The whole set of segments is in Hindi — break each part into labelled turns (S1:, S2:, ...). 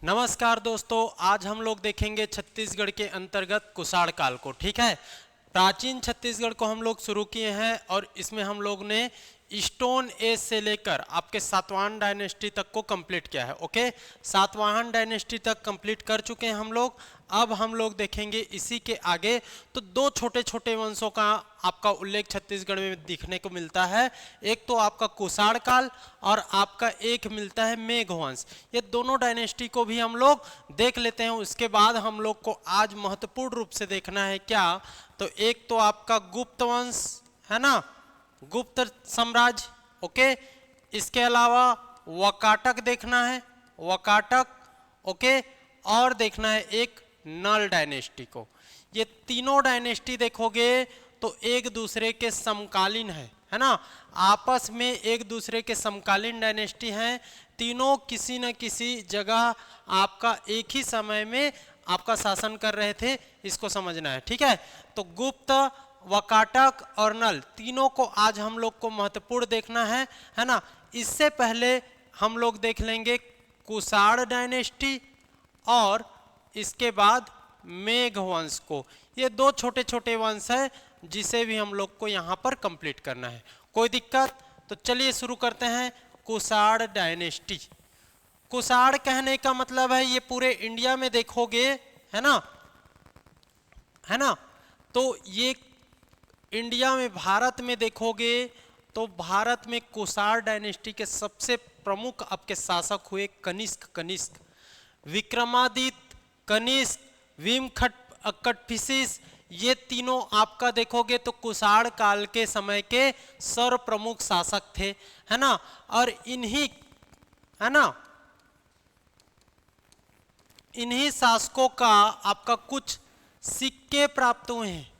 S1: नमस्कार दोस्तों, आज हम लोग देखेंगे छत्तीसगढ़ के अंतर्गत कुषाण काल को। ठीक है, प्राचीन छत्तीसगढ़ को हम लोग शुरू किए हैं और इसमें हम लोग ने स्टोन एज से लेकर आपके सातवाहन डायनेस्टी तक को कंप्लीट किया है। ओके, सातवाहन डायनेस्टी तक कंप्लीट कर चुके हैं हम लोग। अब हम लोग देखेंगे इसी के आगे तो दो छोटे छोटे वंशों का आपका उल्लेख छत्तीसगढ़ में दिखने को मिलता है। एक तो आपका कुषाण काल और आपका एक मिलता है मेघ वंश। ये दोनों डायनेस्टी को भी हम लोग देख लेते हैं। उसके बाद हम लोग को आज महत्वपूर्ण रूप से देखना है क्या, तो एक तो आपका गुप्त वंश है ना, गुप्त साम्राज्य। ओके, इसके अलावा वकाटक देखना है, वकाटक। ओके, और देखना है एक नल डायनेस्टी को। ये तीनों डायनेस्टी देखोगे तो एक दूसरे के समकालीन है ना, आपस में एक दूसरे के समकालीन डायनेस्टी हैं। तीनों किसी न किसी जगह आपका एक ही समय में आपका शासन कर रहे थे, इसको समझना है। ठीक है, तो गुप्त, वकाटक और नल तीनों को आज हम लोग को महत्वपूर्ण देखना है ना। इससे पहले हम लोग देख लेंगे कुषाण डायनेस्टी और इसके बाद मेघ वंश को। ये दो छोटे छोटे वंश है जिसे भी हम लोग को यहाँ पर कंप्लीट करना है। कोई दिक्कत? तो चलिए शुरू करते हैं। कुषाण डायनेस्टी। कुषाण कहने का मतलब है ये पूरे इंडिया में देखोगे है ना, है ना। तो ये इंडिया में, भारत में देखोगे तो भारत में कुषाण डायनेस्टी के सबसे प्रमुख आपके शासक हुए कनिष्क, विक्रमादित्य, कनिष्क, कटफिसिस। ये तीनों आपका देखोगे तो कुषाण काल के समय के सर्व प्रमुख शासक थे, है ना। और इन्हीं, है ना, इन्हीं शासकों का आपका कुछ सिक्के प्राप्त हुए हैं,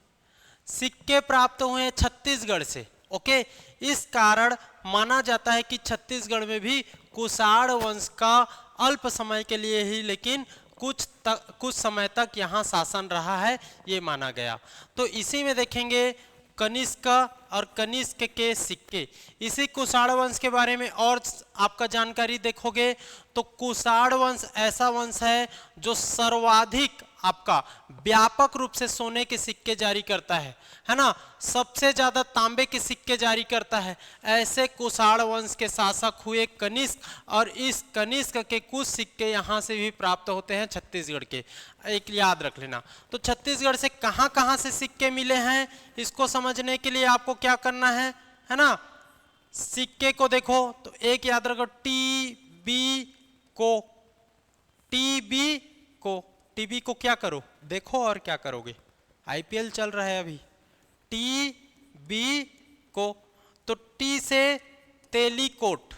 S1: सिक्के प्राप्त हुए हैं छत्तीसगढ़ से। ओके, इस कारण माना जाता है कि छत्तीसगढ़ में भी कुषाण वंश का अल्प समय के लिए ही लेकिन कुछ समय तक यहाँ शासन रहा है, ये माना गया। तो इसी में देखेंगे कनिष्क और कनिष्क के सिक्के। इसी कुषाण वंश के बारे में और आपका जानकारी देखोगे तो कुषाण वंश ऐसा वंश है जो सर्वाधिक आपका व्यापक रूप से सोने के सिक्के जारी करता है ना, सबसे ज्यादा तांबे के सिक्के जारी करता है। ऐसे कुषाण वंश के शासक हुए कनिष्क, और इस कनिष्क के कुछ सिक्के यहाँ से भी प्राप्त होते हैं छत्तीसगढ़ के, एक याद रख लेना। तो छत्तीसगढ़ से कहाँ कहाँ से सिक्के मिले हैं, इसको समझने के लिए आपको क्या करना है ना। सिक्के को देखो तो एक याद रखो, टीबी को क्या करो, देखो और क्या करोगे, आईपीएल चल रहा है अभी। टीबी को, तो टी से तेलीकोट,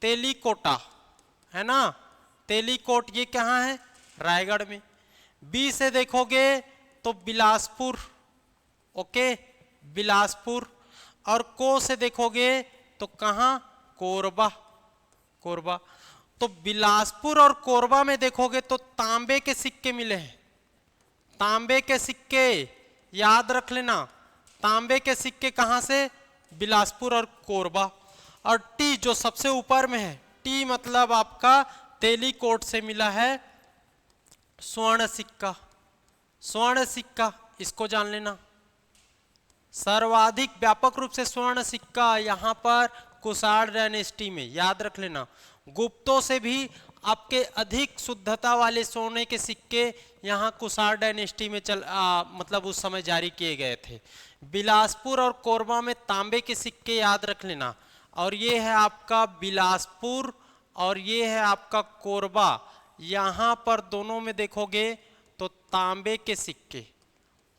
S1: तेलीकोटा है ना, तेलीकोट ये कहाँ है, रायगढ़ में। बी से देखोगे तो बिलासपुर, ओके, बिलासपुर। और को से देखोगे तो कहाँ, कोरबा, कोरबा। तो बिलासपुर और कोरबा में देखोगे तो तांबे के सिक्के मिले हैं, तांबे के सिक्के याद रख लेना। तांबे के सिक्के कहाँ से, बिलासपुर और कोरबा। और टी जो सबसे ऊपर में है, टी मतलब आपका तेलीकोट से मिला है स्वर्ण सिक्का, स्वर्ण सिक्का, इसको जान लेना। सर्वाधिक व्यापक रूप से स्वर्ण सिक्का यहाँ पर कुषाण डायनेस्टी में, याद रख लेना। गुप्तों से भी आपके अधिक शुद्धता वाले सोने के सिक्के यहाँ कुषाण डायनेस्टी में मतलब उस समय जारी किए गए थे। बिलासपुर और कोरबा में तांबे के सिक्के याद रख लेना। और ये है आपका बिलासपुर और ये है आपका कोरबा, यहाँ पर दोनों में देखोगे तो तांबे के सिक्के,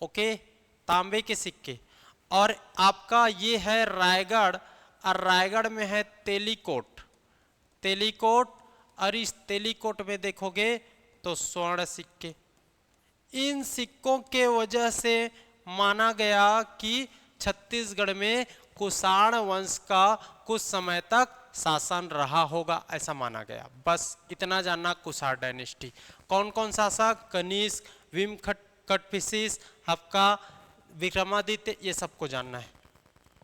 S1: ओके, तांबे के सिक्के। और आपका ये है रायगढ़, और रायगढ़ में है तेलीकोट, तेलीकोट। और इस तेलीकोट में देखोगे तो स्वर्ण सिक्के। इन सिक्कों के वजह से माना गया कि छत्तीसगढ़ में कुषाण वंश का कुछ समय तक शासन रहा होगा, ऐसा माना गया। बस इतना जानना कुषाण डायनेस्टी। कौन कौन शासक, कनिष्क, कटफिसिस, आपका विक्रमादित्य, ये सबको जानना है,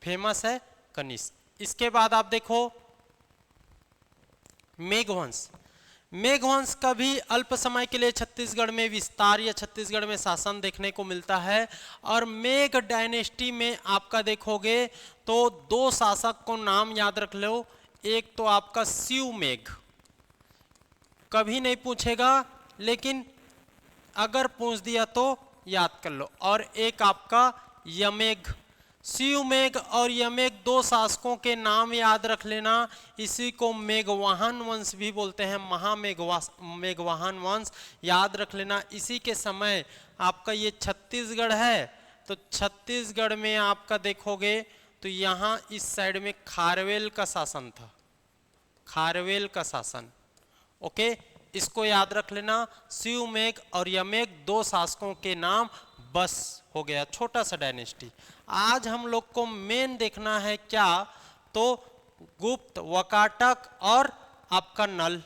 S1: फेमस है कनिष्क। इसके बाद आप देखो मेघवंश। मेघवंश का भी अल्प समय के लिए छत्तीसगढ़ में विस्तार या छत्तीसगढ़ में शासन देखने को मिलता है। और मेघ डायनेस्टी में आपका देखोगे तो दो शासक को नाम याद रख लो, एक तो आपका शिव मेघ, कभी नहीं पूछेगा लेकिन अगर पूछ दिया तो याद कर लो, और एक आपका यमेघ। शिवमेघ और यमेघ दो शासकों के नाम याद रख लेना, इसी को मेघवाहन वंश भी बोलते हैं, मेघवाहन वंश याद रख लेना। इसी के समय आपका ये छत्तीसगढ़ है, तो छत्तीसगढ़ में आपका देखोगे तो यहाँ इस साइड में खारवेल का शासन था, खारवेल का शासन। ओके, इसको याद रख लेना, शिवमेघ और यमेघ दो शासकों के नाम, बस हो गया छोटा सा डायनेस्टी। आज हम लोग को मेन देखना है क्या, तो गुप्त, वकाटक और आपका नल।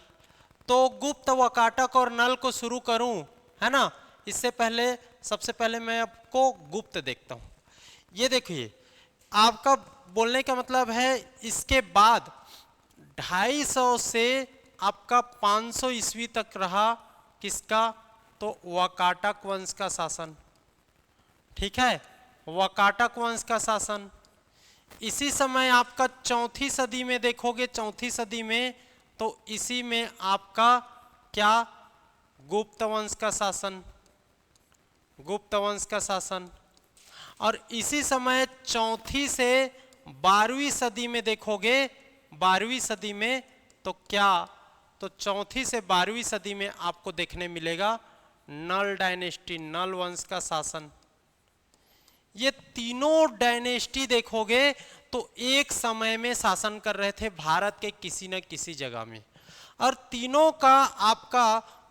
S1: तो गुप्त, वकाटक और नल को शुरू करूं, है ना। इससे पहले सबसे पहले मैं आपको गुप्त देखता हूं। ये देखिए, आपका बोलने का मतलब है इसके बाद 250 से आपका 500 ईस्वी तक रहा किसका, तो वकाटक वंश का शासन। ठीक है, वकाटक वंश का शासन। इसी समय आपका 4वीं सदी में देखोगे, 4वीं सदी में तो इसी में आपका क्या, गुप्त वंश का शासन, गुप्त वंश का शासन। और इसी समय 4वीं से 12वीं सदी में देखोगे, 12वीं सदी में तो क्या, तो 4वीं से 12वीं सदी में आपको देखने मिलेगा नल डायनेस्टी, नल वंश का शासन। ये तीनों डायनेस्टी देखोगे तो एक समय में शासन कर रहे थे भारत के किसी न किसी जगह में, और तीनों का आपका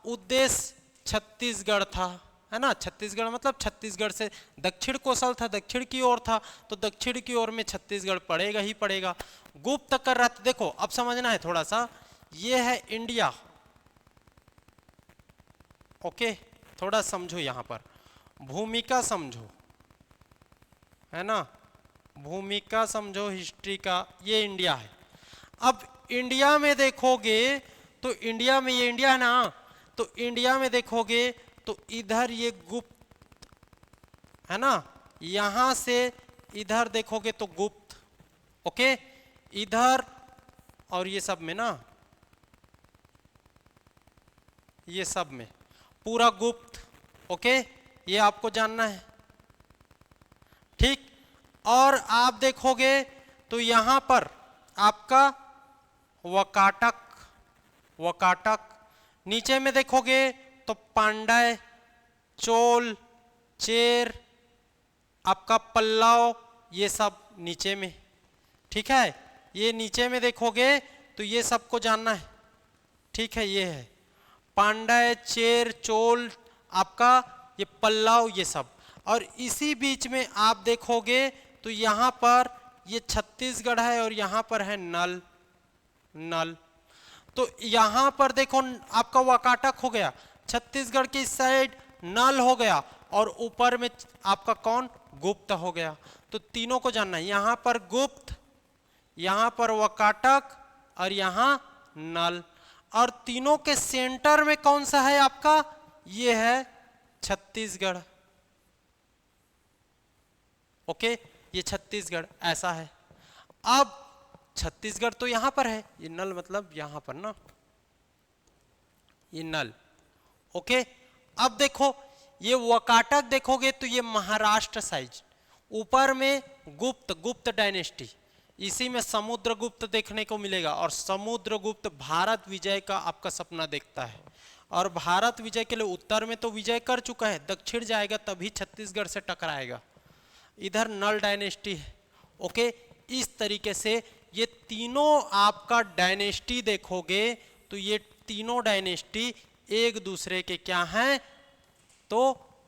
S1: उद्देश्य छत्तीसगढ़ था, है ना। छत्तीसगढ़ मतलब छत्तीसगढ़ से दक्षिण कोसल था, दक्षिण की ओर था, तो दक्षिण की ओर में छत्तीसगढ़ पड़ेगा ही पड़ेगा। गुप्त कर रहा था, देखो अब समझना है थोड़ा सा, ये है इंडिया। ओके, थोड़ा समझो यहां पर, भूमिका समझो, है ना, भूमिका समझो हिस्ट्री का। ये इंडिया है। अब इंडिया में देखोगे तो इंडिया में, ये इंडिया है ना, तो इंडिया में देखोगे तो इधर ये गुप्त है ना, यहां से इधर देखोगे तो गुप्त। ओके, इधर और ये सब में ना, ये सब में पूरा गुप्त। ओके, ये आपको जानना है, ठीक। और आप देखोगे तो यहां पर आपका वकाटक, वकाटक। नीचे में देखोगे तो पांड्य, चोल, चेर, आपका पल्लव, ये सब नीचे में। ठीक है, ये नीचे में देखोगे तो ये सबको जानना है। ठीक है, ये है पांड्य, चेर, चोल, आपका ये पल्लव, ये सब। और इसी बीच में आप देखोगे तो यहां पर ये छत्तीसगढ़ है और यहां पर है नल, नल। तो यहां पर देखो आपका वकाटक हो गया, छत्तीसगढ़ की साइड नल हो गया, और ऊपर में आपका कौन, गुप्त हो गया। तो तीनों को जानना है, यहां पर गुप्त, यहां पर वकाटक और यहां नल। और तीनों के सेंटर में कौन सा है आपका, ये है छत्तीसगढ़। ओके, ये छत्तीसगढ़ ऐसा है। अब छत्तीसगढ़ तो यहां पर है, ये नल मतलब यहां पर ना, ये नल। ओके, अब देखो ये वकाटक देखोगे तो ये महाराष्ट्र साइज, ऊपर में गुप्त, गुप्त डायनेस्टी, इसी में समुद्रगुप्त देखने को मिलेगा। और समुद्रगुप्त भारत विजय का आपका सपना देखता है, और भारत विजय के लिए उत्तर में तो विजय कर चुका है, दक्षिण जाएगा तभी छत्तीसगढ़ से टकराएगा। इधर नल डायनेस्टी है। ओके, इस तरीके से ये तीनों आपका डायनेस्टी देखोगे तो ये तीनों डायनेस्टी एक दूसरे के क्या हैं, तो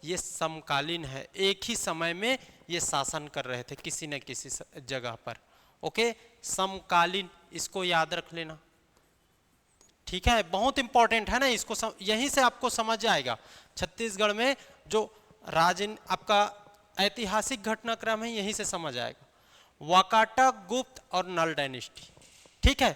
S1: ये समकालीन है, एक ही समय में ये शासन कर रहे थे किसी न किसी जगह पर। ओके, समकालीन, इसको याद रख लेना। ठीक है, बहुत इंपॉर्टेंट है ना, इसको यहीं से आपको समझ आएगा छत्तीसगढ़ में जो आपका ऐतिहासिक घटनाक्रम है, यहीं से समझ आएगा। वकाटक, गुप्त और नल डायनेस्टी। ठीक है,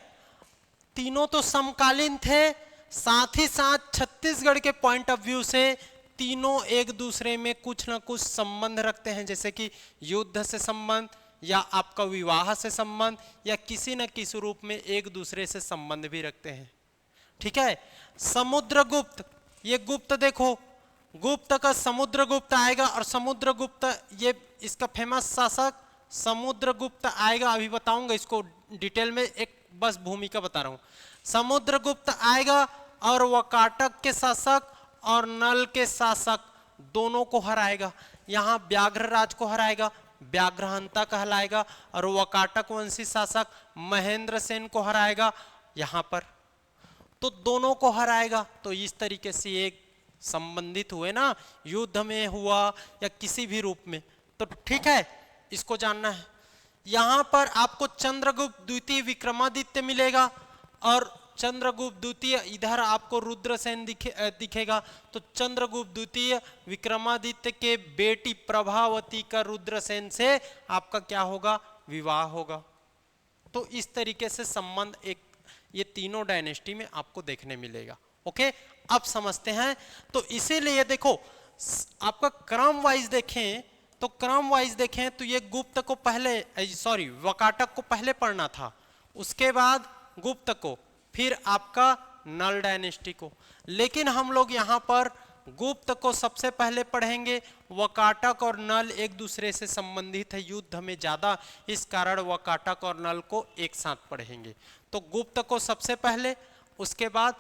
S1: तीनों तो समकालीन थे, साथ ही साथ छत्तीसगढ़ के पॉइंट ऑफ व्यू से तीनों एक दूसरे में कुछ ना कुछ संबंध रखते हैं, जैसे कि युद्ध से संबंध या आपका विवाह से संबंध या किसी न किसी रूप में एक दूसरे से संबंध भी रखते हैं। ठीक है। समुद्रगुप्त, ये गुप्त देखो, गुप्त का समुद्रगुप्त आएगा और समुद्रगुप्त ये इसका फेमस शासक समुद्रगुप्त आएगा, अभी बताऊंगा इसको डिटेल में, एक बस भूमिका बता रहा हूं। समुद्रगुप्त आएगा और वकाटक के शासक और नल के शासक दोनों को हराएगा। यहाँ व्याघ्रराज को हराएगा, व्याघ्रहंता कहलाएगा, और वकाटक वंशी शासक महेंद्र सेन को हराएगा यहाँ पर, तो दोनों को हराएगा। तो इस तरीके से एक संबंधित हुए ना, युद्ध में हुआ या किसी भी रूप में, तो ठीक है, इसको जानना है। यहां पर आपको चंद्रगुप्त द्वितीय विक्रमादित्य मिलेगा और चंद्रगुप्त द्वितीय इधर आपको रुद्रसेन दिखेगा। तो चंद्रगुप्त द्वितीय विक्रमादित्य के बेटी प्रभावती का रुद्रसेन से आपका क्या होगा, विवाह होगा। तो इस तरीके से संबंध एक ये तीनों डायनेस्टी में आपको देखने मिलेगा। ओके, अब समझते हैं। तो इसीलिए देखो आपका क्रम वाइज देखें, तो क्रम वाइज देखें तो ये गुप्त को पहले, सॉरी वकाटक को पहले पढ़ना था, उसके बाद गुप्त को, फिर आपका नल डायनेस्टी को। लेकिन हम लोग यहाँ पर गुप्त को सबसे पहले पढ़ेंगे, वकाटक और नल एक दूसरे से संबंधित है युद्ध में ज्यादा, इस कारण वकाटक और नल को एक साथ पढ़ेंगे। तो गुप्त को सबसे पहले, उसके बाद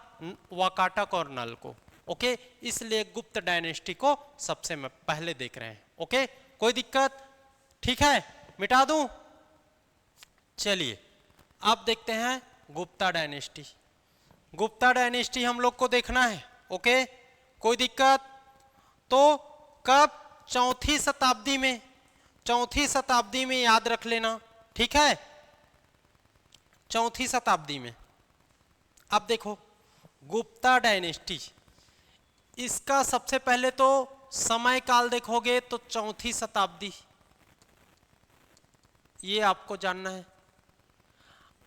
S1: वकाटक और नल को। ओके, इसलिए गुप्त डायनेस्टी को सबसे पहले देख रहे हैं। ओके, कोई दिक्कत? ठीक है, मिटा दूं? चलिए अब देखते हैं गुप्ता डायनेस्टी। गुप्ता डायनेस्टी हम लोग को देखना है। ओके, कोई दिक्कत? तो कब? चौथी शताब्दी में, चौथी शताब्दी में याद रख लेना। ठीक है, चौथी शताब्दी में। अब देखो गुप्ता डायनेस्टी, इसका सबसे पहले तो समय काल देखोगे तो चौथी शताब्दी, ये आपको जानना है।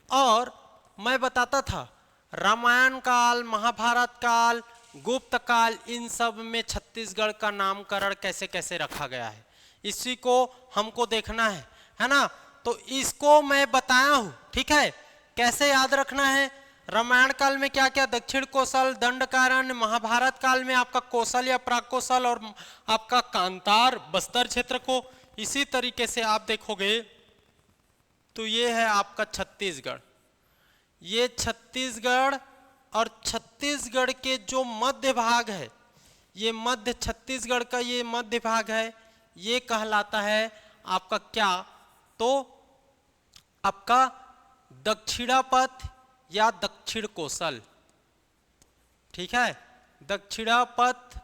S1: और मैं बताता था रामायण काल, महाभारत काल, गुप्त काल, इन सब में छत्तीसगढ़ का नामकरण कैसे कैसे रखा गया है, इसी को हमको देखना है ना। तो इसको मैं बताया हूं, ठीक है, कैसे याद रखना है। रामायण काल में क्या क्या, दक्षिण कोसल, दंडकारण्य, महाभारत काल में आपका कोसल या प्राग कोसल और आपका कांतार बस्तर क्षेत्र को। इसी तरीके से आप देखोगे तो ये है आपका छत्तीसगढ़, ये छत्तीसगढ़, और छत्तीसगढ़ के जो मध्य भाग है, ये मध्य छत्तीसगढ़ का ये मध्य भाग है, ये कहलाता है आपका क्या, तो आपका दक्षिणापथ या दक्षिण कोसल। ठीक है, दक्षिणापथ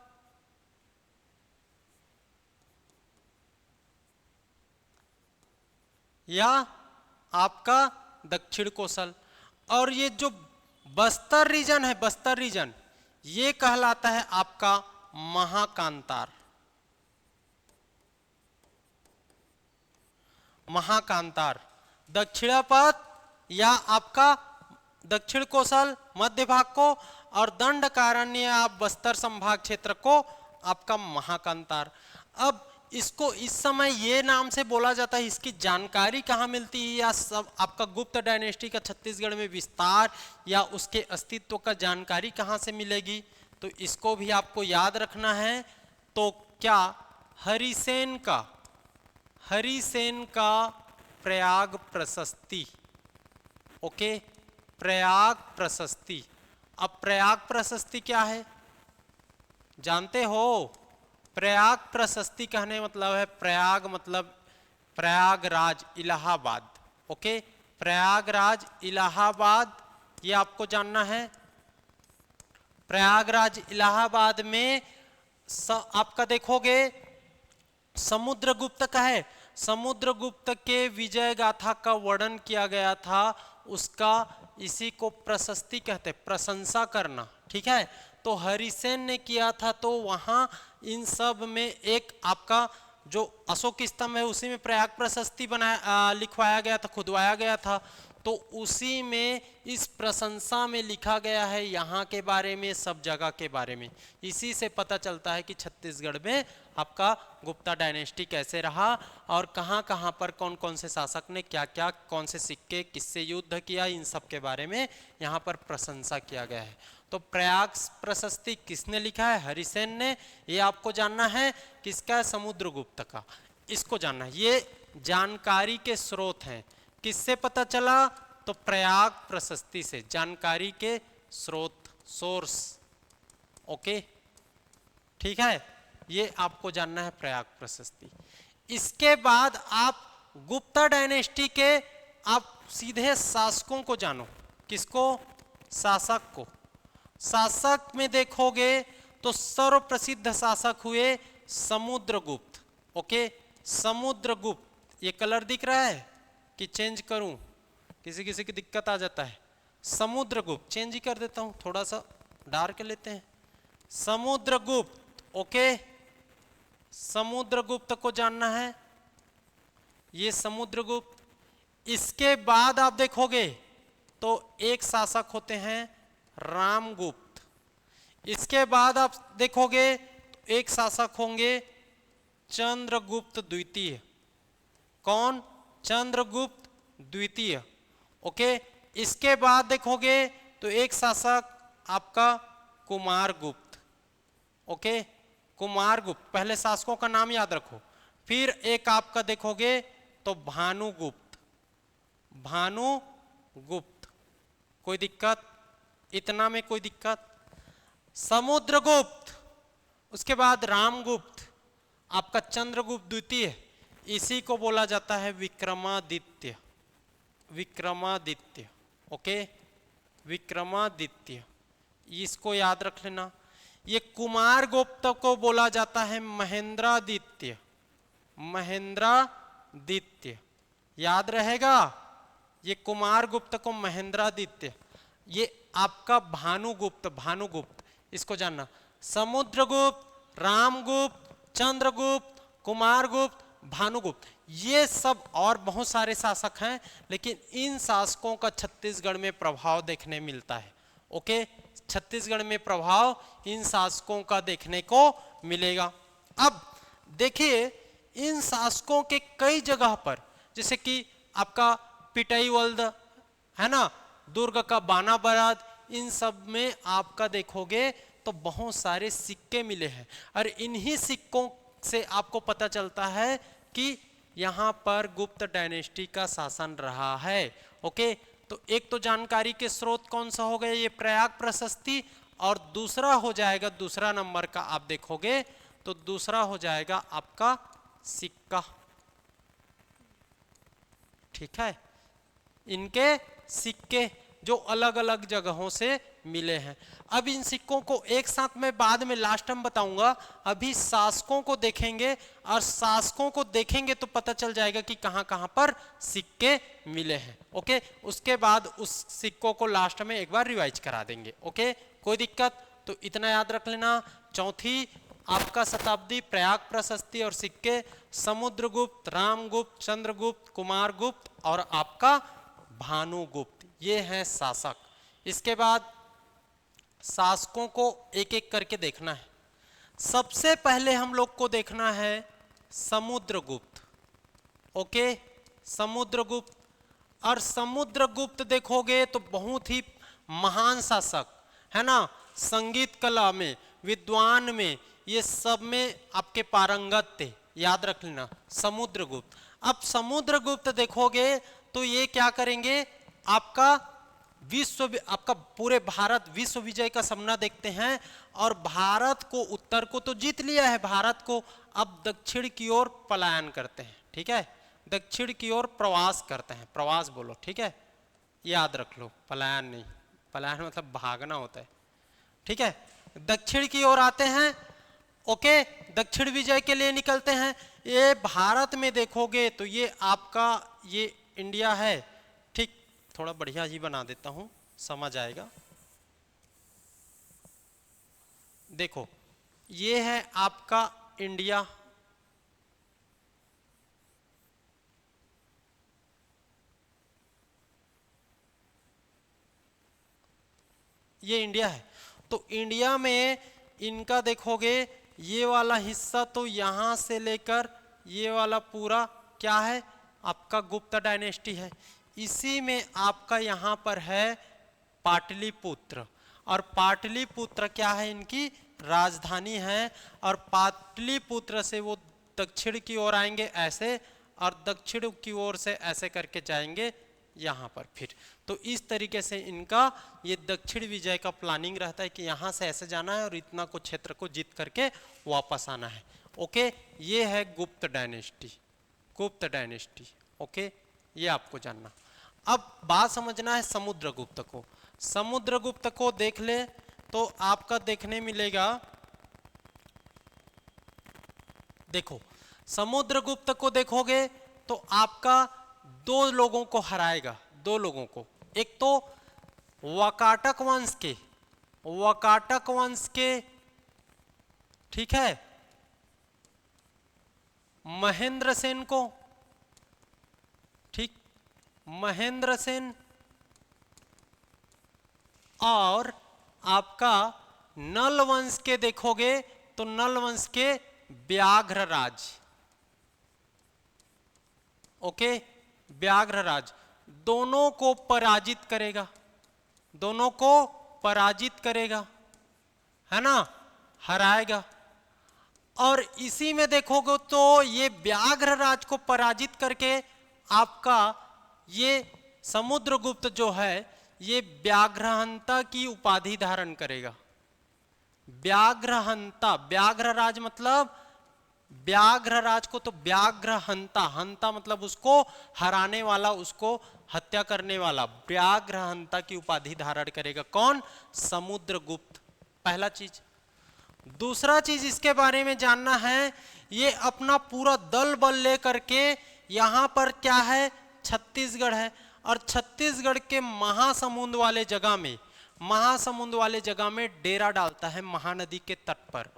S1: या आपका दक्षिण कोसल। और ये जो बस्तर रीजन है, बस्तर रीजन, ये कहलाता है आपका महाकांतार। महाकांतार, दक्षिणापथ या आपका दक्षिण कोसल मध्य भाग को, और दंडकारण्य आप बस्तर संभाग क्षेत्र को आपका महाकांतार। अब इसको इस समय ये नाम से बोला जाता है, इसकी जानकारी कहाँ मिलती है, या सब आपका गुप्त डायनेस्टी का छत्तीसगढ़ में विस्तार या उसके अस्तित्व का जानकारी कहाँ से मिलेगी, तो इसको भी आपको याद रखना है। तो क्या, हरिसेन का प्रयाग प्रशस्ति। ओके, प्रयाग प्रशस्ति। अब प्रयाग प्रशस्ति क्या है, जानते हो? प्रयाग प्रशस्ति कहने मतलब है, प्रयाग मतलब प्रयागराज इलाहाबाद। ओके, प्रयागराज इलाहाबाद, ये आपको जानना है। प्रयागराज इलाहाबाद में आपका देखोगे समुद्रगुप्त का है, समुद्रगुप्त के विजय गाथा का वर्णन किया गया था, उसका इसी को प्रशस्ति कहते हैं, प्रशंसा करना। ठीक है, तो हरिसेन ने किया था, तो वहां इन सब में एक आपका जो अशोक स्तंभ है उसी में प्रयाग प्रशस्ति बनाया लिखवाया गया था, खुदवाया गया था। तो उसी में इस प्रशंसा में लिखा गया है यहाँ के बारे में, सब जगह के बारे में। इसी से पता चलता है कि छत्तीसगढ़ में आपका गुप्ता डायनेस्टी कैसे रहा और कहाँ कहाँ पर कौन कौन से शासक ने क्या क्या, कौन से सिक्के किससे युद्ध किया, इन सब के बारे में यहाँ पर प्रशंसा किया गया है। तो प्रयाग प्रशस्ति किसने लिखा है? हरिसेन ने। ये आपको जानना है किसका है? समुद्रगुप्त का। इसको जानना है। ये जानकारी के स्रोत हैं। किससे पता चला? तो प्रयाग प्रशस्ति से, जानकारी के स्रोत, सोर्स। ओके, ठीक है, ये आपको जानना है प्रयाग प्रशस्ति। इसके बाद आप गुप्ता डायनेस्टी के आप सीधे शासकों को जानो। किसको? शासक को। शासक में देखोगे तो सर्व प्रसिद्ध शासक हुए समुद्रगुप्त। ओके, समुद्रगुप्त। ये कलर दिख रहा है कि चेंज करूं? किसी किसी की दिक्कत आ जाता है। समुद्रगुप्त चेंज ही कर देता हूं, थोड़ा सा डार्क लेते हैं। समुद्रगुप्त। ओके, समुद्रगुप्त को जानना है, ये समुद्रगुप्त। इसके बाद आप देखोगे तो एक शासक होते हैं रामगुप्त। इसके बाद आप देखोगे तो एक शासक होंगे चंद्रगुप्त द्वितीय। कौन? चंद्रगुप्त द्वितीय। ओके, इसके बाद देखोगे तो एक शासक आपका कुमारगुप्त। ओके, कुमारगुप्त। पहले शासकों का नाम याद रखो। फिर एक आपका देखोगे तो भानुगुप्त। भानुगुप्त। कोई दिक्कत? इतना में कोई दिक्कत? समुद्रगुप्त, उसके बाद रामगुप्त, आपका चंद्रगुप्त द्वितीय। इसी को बोला जाता है विक्रमादित्य। विक्रमादित्य। ओके, विक्रमादित्य, इसको याद रख लेना। ये कुमारगुप्त को बोला जाता है महेंद्रादित्य। महेंद्रादित्य याद रहेगा। ये कुमारगुप्त को महेंद्रादित्य। ये आपका भानुगुप्त। भानुगुप्त, इसको जानना। समुद्रगुप्त, रामगुप्त, चंद्रगुप्त, कुमारगुप्त, भानुगुप्त, ये सब और बहुत सारे शासक हैं, लेकिन इन शासकों का छत्तीसगढ़ में प्रभाव देखने मिलता है। ओके, छत्तीसगढ़ में प्रभाव इन शासकों का देखने को मिलेगा। अब देखिए, इन शासकों के कई जगह पर, जैसे कि आपका पिटाईवल्द है ना, दुर्ग का बानाबराद, इन सब में आपका देखोगे तो बहुत सारे सिक्के मिले हैं। और इन्हीं सिक्कों से आपको पता चलता है कि यहाँ पर गुप्त डायनेस्टी का शासन रहा है। ओके, तो एक तो जानकारी के स्रोत कौन सा हो गया? ये प्रयाग प्रशस्ति। और दूसरा हो जाएगा, दूसरा नंबर का आप देखोगे तो दूसरा हो जाएगा आपका सिक्का। ठीक है, इनके सिक्के जो अलग अलग जगहों से मिले हैं। अब इन सिक्कों को एक साथ में बाद में लास्ट में बताऊंगा। अभी शासकों को देखेंगे, और शासकों को देखेंगे तो पता चल जाएगा कि कहां कहां पर सिक्के मिले हैं। ओके, उसके बाद उस सिक्कों को लास्ट में एक बार रिवाइज करा देंगे। ओके, कोई दिक्कत? तो इतना याद रख लेना। चौथी आपका शताब्दी, प्रयाग प्रशस्ति और सिक्के, समुद्रगुप्त, रामगुप्त, चंद्रगुप्त, कुमारगुप्त और आपका भानुगुप्त, ये हैं शासक। इसके बाद शासकों को एक एक करके देखना है। सबसे पहले हम लोग को देखना है समुद्रगुप्त। ओके, समुद्रगुप्त। और समुद्रगुप्त देखोगे तो बहुत ही महान शासक है ना, संगीत कला में, विद्वान में, ये सब में आपके पारंगत थे। याद रख लेना समुद्रगुप्त। अब समुद्रगुप्त देखोगे तो ये क्या करेंगे? आपका आपका पूरे भारत विश्व विजय का सपना देखते हैं, और भारत को, उत्तर को तो जीत लिया है भारत को, अब दक्षिण की ओर पलायन करते हैं। ठीक है, दक्षिण की ओर प्रवास करते हैं। प्रवास बोलो, ठीक है, याद रख लो, पलायन नहीं। पलायन मतलब भागना होता है। ठीक है, दक्षिण की ओर आते हैं। ओके, दक्षिण विजय के लिए निकलते हैं। ये भारत में देखोगे तो ये आपका ये इंडिया है। ठीक, थोड़ा बढ़िया ही बना देता हूं, समझ आएगा। देखो, ये है आपका इंडिया। ये इंडिया है। तो इंडिया में इनका देखोगे ये वाला हिस्सा तो यहाँ से लेकर ये वाला पूरा क्या है, आपका गुप्त डायनेस्टी है। इसी में आपका यहाँ पर है पाटलिपुत्र, और पाटलिपुत्र क्या है, इनकी राजधानी है। और पाटलिपुत्र से वो दक्षिण की ओर आएंगे ऐसे, और दक्षिण की ओर से ऐसे करके जाएंगे यहाँ पर फिर। तो इस तरीके से इनका ये दक्षिण विजय का प्लानिंग रहता है कि यहाँ से ऐसे जाना है और इतना कुछ क्षेत्र को जीत करके वापस आना है। ओके, ये है गुप्त डायनेस्टी, गुप्त डायनेस्टी। ओके, ये आपको जानना। अब बात समझना है समुद्रगुप्त को। समुद्रगुप्त को देख ले तो आपका देखने मिलेगा, देखो समुद्रगुप्त को देखोगे तो आपका दो लोगों को हराएगा, दो लोगों को। एक तो वाकाटक वंश के, वाकाटक वंश के, ठीक है, महेंद्र सेन को, ठीक, महेंद्र सेन, और आपका नल वंश के देखोगे तो नल वंश के व्याघ्रराज। ओके, व्याघ्रराज दोनों को पराजित करेगा, दोनों को पराजित करेगा, है ना, हराएगा। और इसी में देखोगे तो ये व्याघ्रराज को पराजित करके आपका ये समुद्रगुप्त जो है ये व्याघ्रहंता की उपाधि धारण करेगा। व्याघ्रहंता, व्याघ्रराज मतलब, व्याघ्रराज को तो व्याघ्रहंता, हंता मतलब उसको हराने वाला, उसको हत्या करने वाला, व्याघ्रहंता की उपाधि धारण करेगा। कौन? समुद्रगुप्त। पहला चीज। दूसरा चीज इसके बारे में जानना है, ये अपना पूरा दल बल लेकर के यहां पर क्या है, छत्तीसगढ़ है, और छत्तीसगढ़ के महासमुंद वाले जगह में, महासमुंद वाले जगह में डेरा डालता है महानदी के तट पर।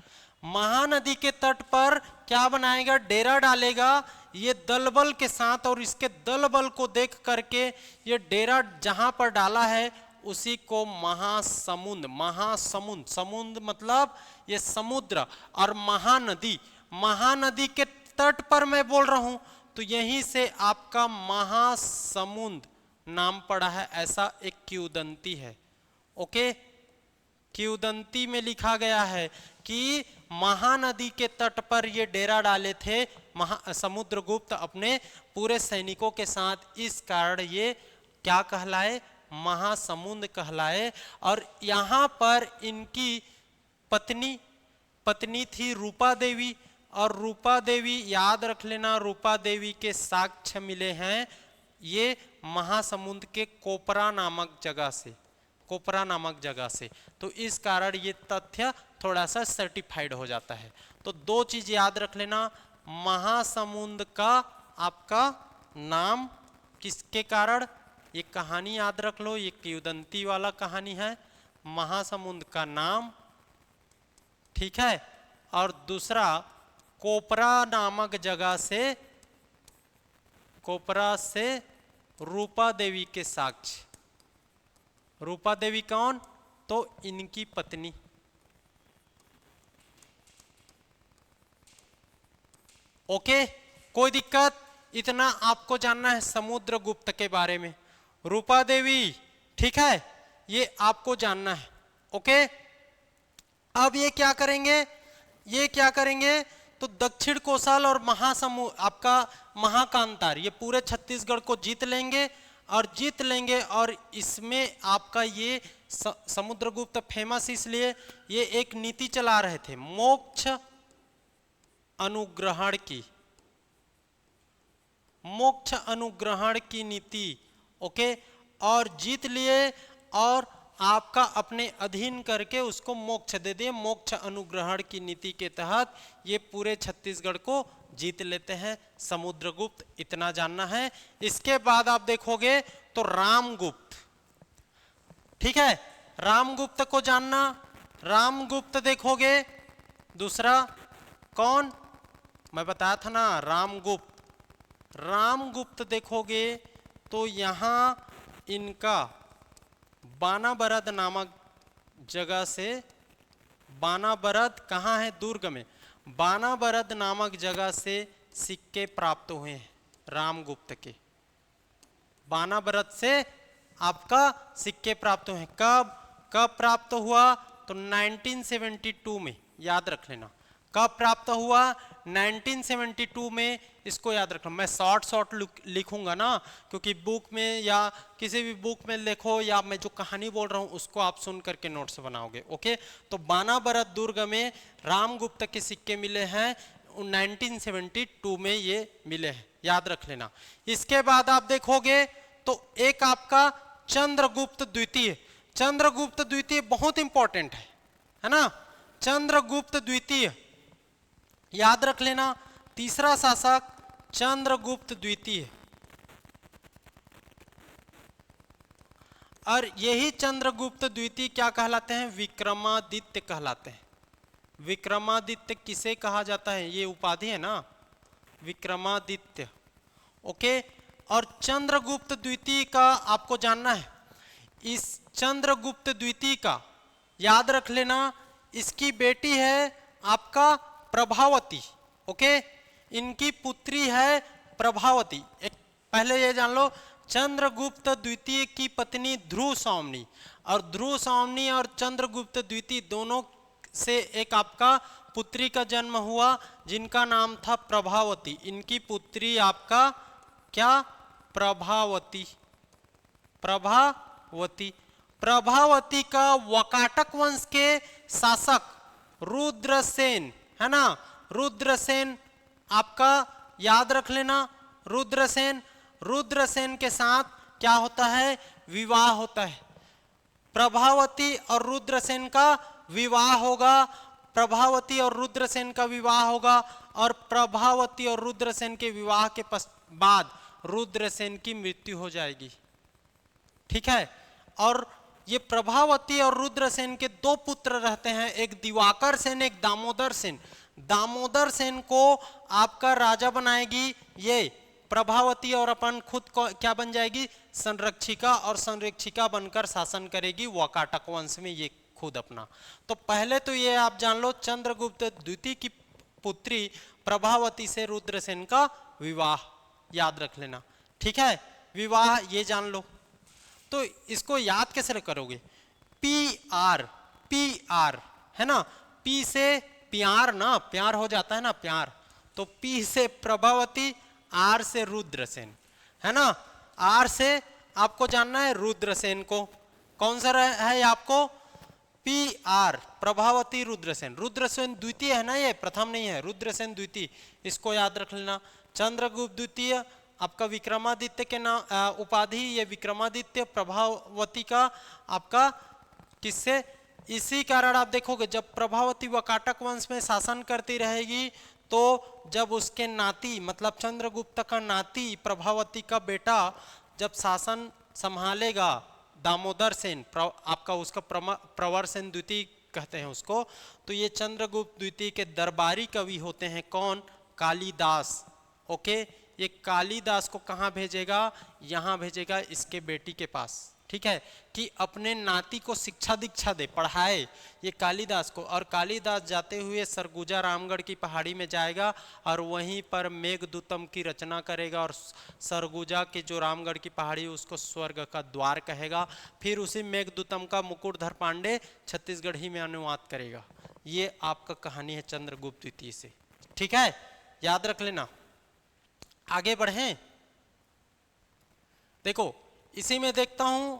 S1: महानदी के तट पर क्या बनाएगा, डेरा डालेगा ये दलबल के साथ, और इसके दलबल को देख करके ये डेरा जहां पर डाला है उसी को महासमुंद, महासमुंद, समुद्र मतलब ये समुद्र, और महानदी, महानदी के तट पर मैं बोल रहा हूं तो यहीं से आपका महासमुंद नाम पड़ा है। ऐसा एक किंवदंती है। ओके, किंवदंती में लिखा गया है कि महानदी के तट पर ये डेरा डाले थे समुद्रगुप्त अपने पूरे सैनिकों के साथ, इस कारण ये क्या कहलाए, महासमुंद कहलाए। और यहाँ पर इनकी पत्नी थी रूपा देवी, और रूपा देवी याद रख लेना, रूपा देवी के साक्ष्य मिले हैं ये महासमुंद के कोपरा नामक जगह से, कोपरा नामक जगह से। तो इस कारण ये तथ्य थोड़ा सा सर्टिफाइड हो जाता है। तो दो चीज याद रख लेना, महासमुंद का आपका नाम किसके कारण, ये कहानी याद रख लो, ये किंवदंती वाला कहानी है, महासमुंद का नाम, ठीक है। और दूसरा कोपरा नामक जगह से, कोपरा से रूपा देवी के साक्ष्य। रूपा देवी कौन, तो इनकी पत्नी। ओके, कोई दिक्कत, इतना आपको जानना है समुद्रगुप्त के बारे में। रूपा देवी, ठीक है, ये आपको जानना है। ओके, अब ये क्या करेंगे, ये क्या करेंगे, तो दक्षिण कोसल और महासमुंद, आपका महाकांतार, ये पूरे छत्तीसगढ़ को जीत लेंगे, और जीत लेंगे। और इसमें आपका ये समुद्रगुप्त फेमस इसलिए, ये एक नीति चला रहे थे मोक्ष अनुग्रहण की, मोक्ष अनुग्रहण की नीति। ओके, और जीत लिए और आपका अपने अधीन करके उसको मोक्ष दे दिए। मोक्ष अनुग्रहण की नीति के तहत ये पूरे छत्तीसगढ़ को जीत लेते हैं समुद्रगुप्त, इतना जानना है। इसके बाद आप देखोगे तो रामगुप्त, ठीक है, रामगुप्त को जानना। रामगुप्त देखोगे, दूसरा कौन, मैं बताया था ना, रामगुप्त। रामगुप्त देखोगे तो यहां इनका बानाबरद नामक जगह से बानाबरद कहाँ है? दुर्ग में। बानाबरद नामक जगह से सिक्के प्राप्त हुए हैं रामगुप्त के। बानाबरद से आपका सिक्के प्राप्त हुए हैं। कब कब प्राप्त हुआ? तो 1972 में, याद रख लेना। कब प्राप्त हुआ? 1972 में। इसको याद रखना। मैं शॉर्ट लिखूंगा ना, क्योंकि बुक में या किसी भी बुक में लिखो या मैं जो कहानी बोल रहा हूं उसको आप सुन करके नोट्स बनाओगे। ओके, तो बानाबरद दुर्ग में रामगुप्त के सिक्के मिले हैं 1972 में, ये मिले हैं, याद रख लेना। इसके बाद आप देखोगे तो एक आपका चंद्रगुप्त द्वितीय। चंद्रगुप्त द्वितीय बहुत इंपॉर्टेंट है ना। चंद्रगुप्त द्वितीय याद रख लेना। तीसरा शासक चंद्रगुप्त द्वितीय, और यही चंद्रगुप्त द्वितीय क्या कहलाते हैं? विक्रमादित्य कहलाते हैं। विक्रमादित्य किसे कहा जाता है? ये उपाधि है ना, विक्रमादित्य। ओके, और चंद्रगुप्त द्वितीय का आपको जानना है। इस चंद्रगुप्त द्वितीय का याद रख लेना, इसकी बेटी है आपका प्रभावती। ओके, इनकी पुत्री है प्रभावती। एक पहले ये जान लो, चंद्रगुप्त द्वितीय की पत्नी ध्रुव स्वामिनी, और ध्रुव स्वामिनी और चंद्रगुप्त द्वितीय दोनों से एक आपका पुत्री का जन्म हुआ जिनका नाम था प्रभावती। इनकी पुत्री आपका क्या? प्रभावती। प्रभावती। प्रभावती का वकाटक वंश के शासक रुद्रसेन है ना। रुद्रसेन आपका याद रख लेना। रुद्रसेन, रुद्रसेन के साथ क्या होता है? विवाह होता है। प्रभावती और रुद्रसेन का विवाह होगा। प्रभावती और रुद्रसेन का विवाह होगा, और प्रभावती और रुद्रसेन के विवाह के बाद रुद्रसेन की मृत्यु हो जाएगी। ठीक है, और ये प्रभावती और रुद्रसेन के दो पुत्र रहते हैं, एक दिवाकर सेन, एक दामोदर सेन। दामोदर सेन को आपका राजा बनाएगी ये प्रभावती, और अपन खुद को क्या बन जाएगी? संरक्षिका, और संरक्षिका बनकर शासन करेगी वकाटक वंश में ये खुद अपना। तो पहले तो ये आप जान लो, चंद्रगुप्त द्वितीय की पुत्री प्रभावती से रुद्रसेन का विवाह, याद रख लेना। ठीक है, विवाह ये जान लो। तो इसको याद कैसे करोगे? पी आर, पी आर है ना। पी से प्यार ना, प्यार हो जाता है ना, प्यार। तो पी से प्रभावती, आर से रुद्रसेन है ना। आर से आपको जानना है रुद्रसेन को। कौन सा है आपको? P R, Prabhavati Rudrasen. रुद्रसेन द्वितीय है ना, ये प्रथम नहीं है, रुद्रसेन द्वितीय, इसको याद रख लेना। चंद्रगुप्त द्वितीय आपका विक्रमादित्य के नाम उपाधि, ये विक्रमादित्य। प्रभावती का आपका किससे? इसी कारण आप देखोगे जब प्रभावती वकाटक वंश में शासन करती रहेगी, तो जब उसके नाती मतलब चंद्रगुप्त का नाती प्रभावती का बेटा जब शासन संभालेगा, दामोदर सेन आपका, उसका प्रवर सेन द्वितीय कहते हैं उसको, तो ये चंद्रगुप्त द्वितीय के दरबारी कवि होते हैं। कौन? कालिदास। ओके, ये कालिदास को कहाँ भेजेगा? यहाँ भेजेगा इसके बेटी के पास। ठीक है, कि अपने नाती को शिक्षा दीक्षा दे, पढ़ाए ये कालिदास को। और कालिदास जाते हुए सरगुजा रामगढ़ की पहाड़ी में जाएगा और वहीं पर मेघदूतम की रचना करेगा, और सरगुजा की जो रामगढ़ की पहाड़ी उसको स्वर्ग का द्वार कहेगा। फिर उसी मेघदूतम का मुकुटधर पांडे छत्तीसगढ़ी में अनुवाद करेगा। ये आपका कहानी है चंद्रगुप्त द्वितीय से। ठीक है, याद रख लेना। आगे बढ़ें, देखो इसी में देखता हूं,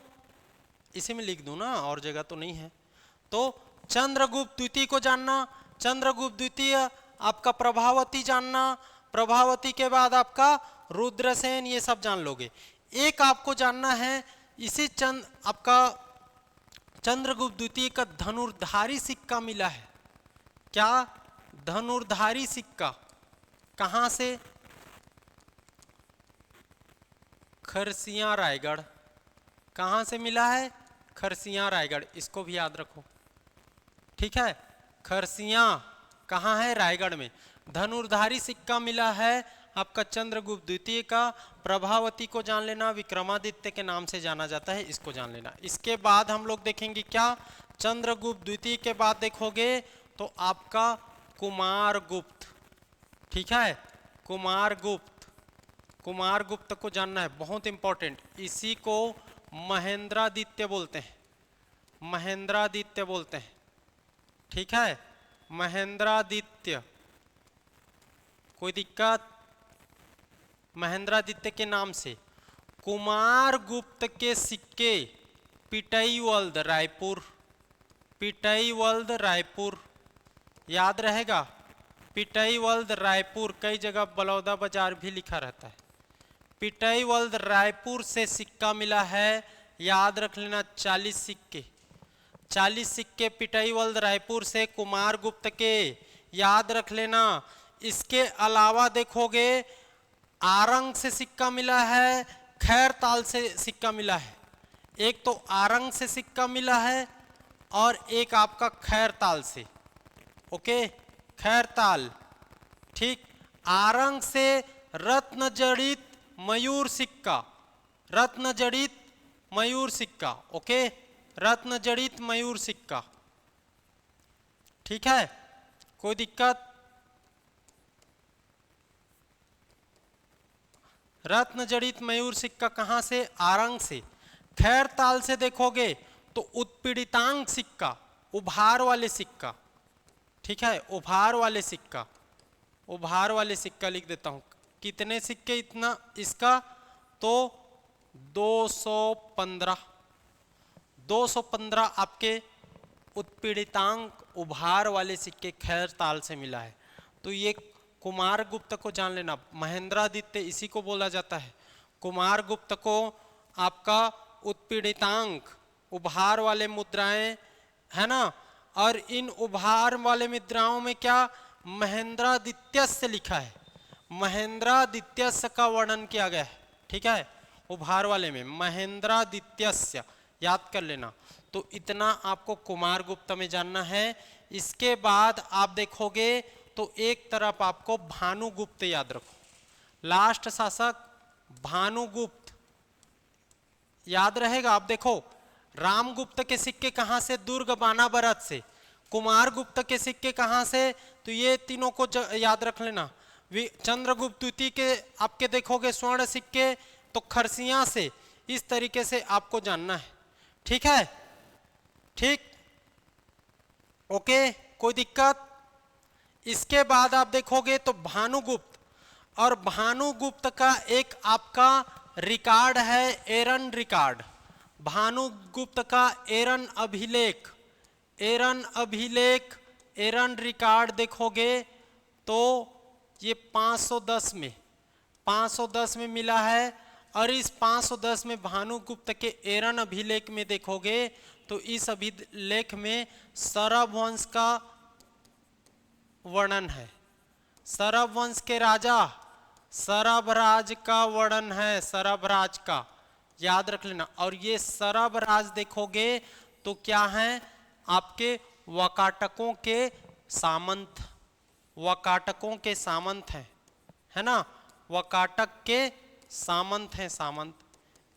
S1: इसी में लिख दूं ना, और जगह तो नहीं है। तो चंद्रगुप्त द्वितीय को जानना, चंद्रगुप्त द्वितीय आपका प्रभावती जानना, प्रभावती के बाद आपका रुद्रसेन, ये सब जान लोगे। एक आपको जानना है, इसी आपका चंद्रगुप्त द्वितीय का धनुर्धारी सिक्का मिला है। क्या? धनुर्धारी सिक्का। कहां से? खरसिया रायगढ़। कहां से मिला है? खरसिया रायगढ़, इसको भी याद रखो। ठीक है, खरसिया कहां है? रायगढ़ में। धनुर्धारी सिक्का मिला है आपका चंद्रगुप्त द्वितीय का। प्रभावती को जान लेना, विक्रमादित्य के नाम से जाना जाता है, इसको जान लेना। इसके बाद हम लोग देखेंगे क्या? चंद्रगुप्त द्वितीय के बाद देखोगे तो आपका कुमारगुप्त, ठीक है, कुमारगुप्त। कुमारगुप्त को जानना है, बहुत इंपॉर्टेंट। इसी को महेंद्रादित्य बोलते हैं, महेंद्रादित्य बोलते हैं, ठीक है, महेंद्रादित्य। कोई दिक्कत? महेंद्रादित्य के नाम से। कुमारगुप्त के सिक्के पिटईवल्द रायपुर, पिटईवल्द रायपुर, याद रहेगा, पिटईवल्द रायपुर। कई जगह बलौदा बाजार भी लिखा रहता है। पिटईवल्द रायपुर से सिक्का मिला है, याद रख लेना, 40 सिक्के, 40 सिक्के पिटईवल्द रायपुर से कुमारगुप्त के, याद रख लेना। इसके अलावा देखोगे आरंग से सिक्का मिला है, खैरताल से सिक्का मिला है। एक तो आरंग से सिक्का मिला है और एक आपका खैरताल से, ओके, खैरताल, ठीक। आरंग से रत्न जड़ित मयूर सिक्का, रत्न जड़ित मयूर सिक्का, ओके, रत्न जड़ित मयूर सिक्का, ठीक है, कोई दिक्कत? रत्न जड़ित मयूर सिक्का कहां से? आरंग से। खैरताल से देखोगे तो उत्पीड़ितांग सिक्का, उभार वाले सिक्का, ठीक है, उभार वाले सिक्का, उभार वाले सिक्का लिख देता हूं। कितने सिक्के इतना इसका? तो 215, 215 आपके उत्पीड़ितांग उभार वाले सिक्के खैरताल से मिला है। तो ये कुमारगुप्त को जान लेना। महेंद्रादित्य इसी को बोला जाता है। कुमारगुप्त को आपका उत्पीड़ितांग उभार वाले मुद्राएं है ना, और इन उभार वाले मुद्राओं में क्या महेंद्रादित्यस्य लिखा है, महेंद्रादित्यस्य का वर्णन किया गया है, ठीक है, उभार वाले में महेंद्रादित्यस्य, याद कर लेना। तो इतना आपको कुमारगुप्त में जानना है। इसके बाद आप देखोगे तो एक तरफ आपको भानुगुप्त याद रखो, लास्ट शासक भानुगुप्त याद रहेगा। आप देखो रामगुप्त के सिक्के कहां से? दुर्ग बानाबरत से। कुमारगुप्त के सिक्के कहां से? तो ये तीनों को याद रख लेना। चंद्रगुप्त द्वितीय के आपके देखोगे स्वर्ण सिक्के तो खरसिया से। इस तरीके से आपको जानना है, ठीक है, ठीक, ओके, कोई दिक्कत? इसके बाद आप देखोगे तो भानुगुप्त, और भानुगुप्त का एक आपका रिकॉर्ड है, एरन रिकॉर्ड। भानुगुप्त का एरन अभिलेख, एरन अभिलेख, एरन रिकॉर्ड देखोगे तो ये 510 में, 510 में मिला है। और इस 510 में भानुगुप्त के एरन अभिलेख में देखोगे तो इस अभिलेख में सरभ वंश का वर्णन है। सरभ वंश के राजा सरभराज का वर्णन है, सरभराज का, याद रख लेना। और ये सरभराज देखोगे तो क्या है? आपके वकाटकों के सामंत, वकाटकों के सामंत हैं, है ना, वकाटक के सामंत हैं, सामंत,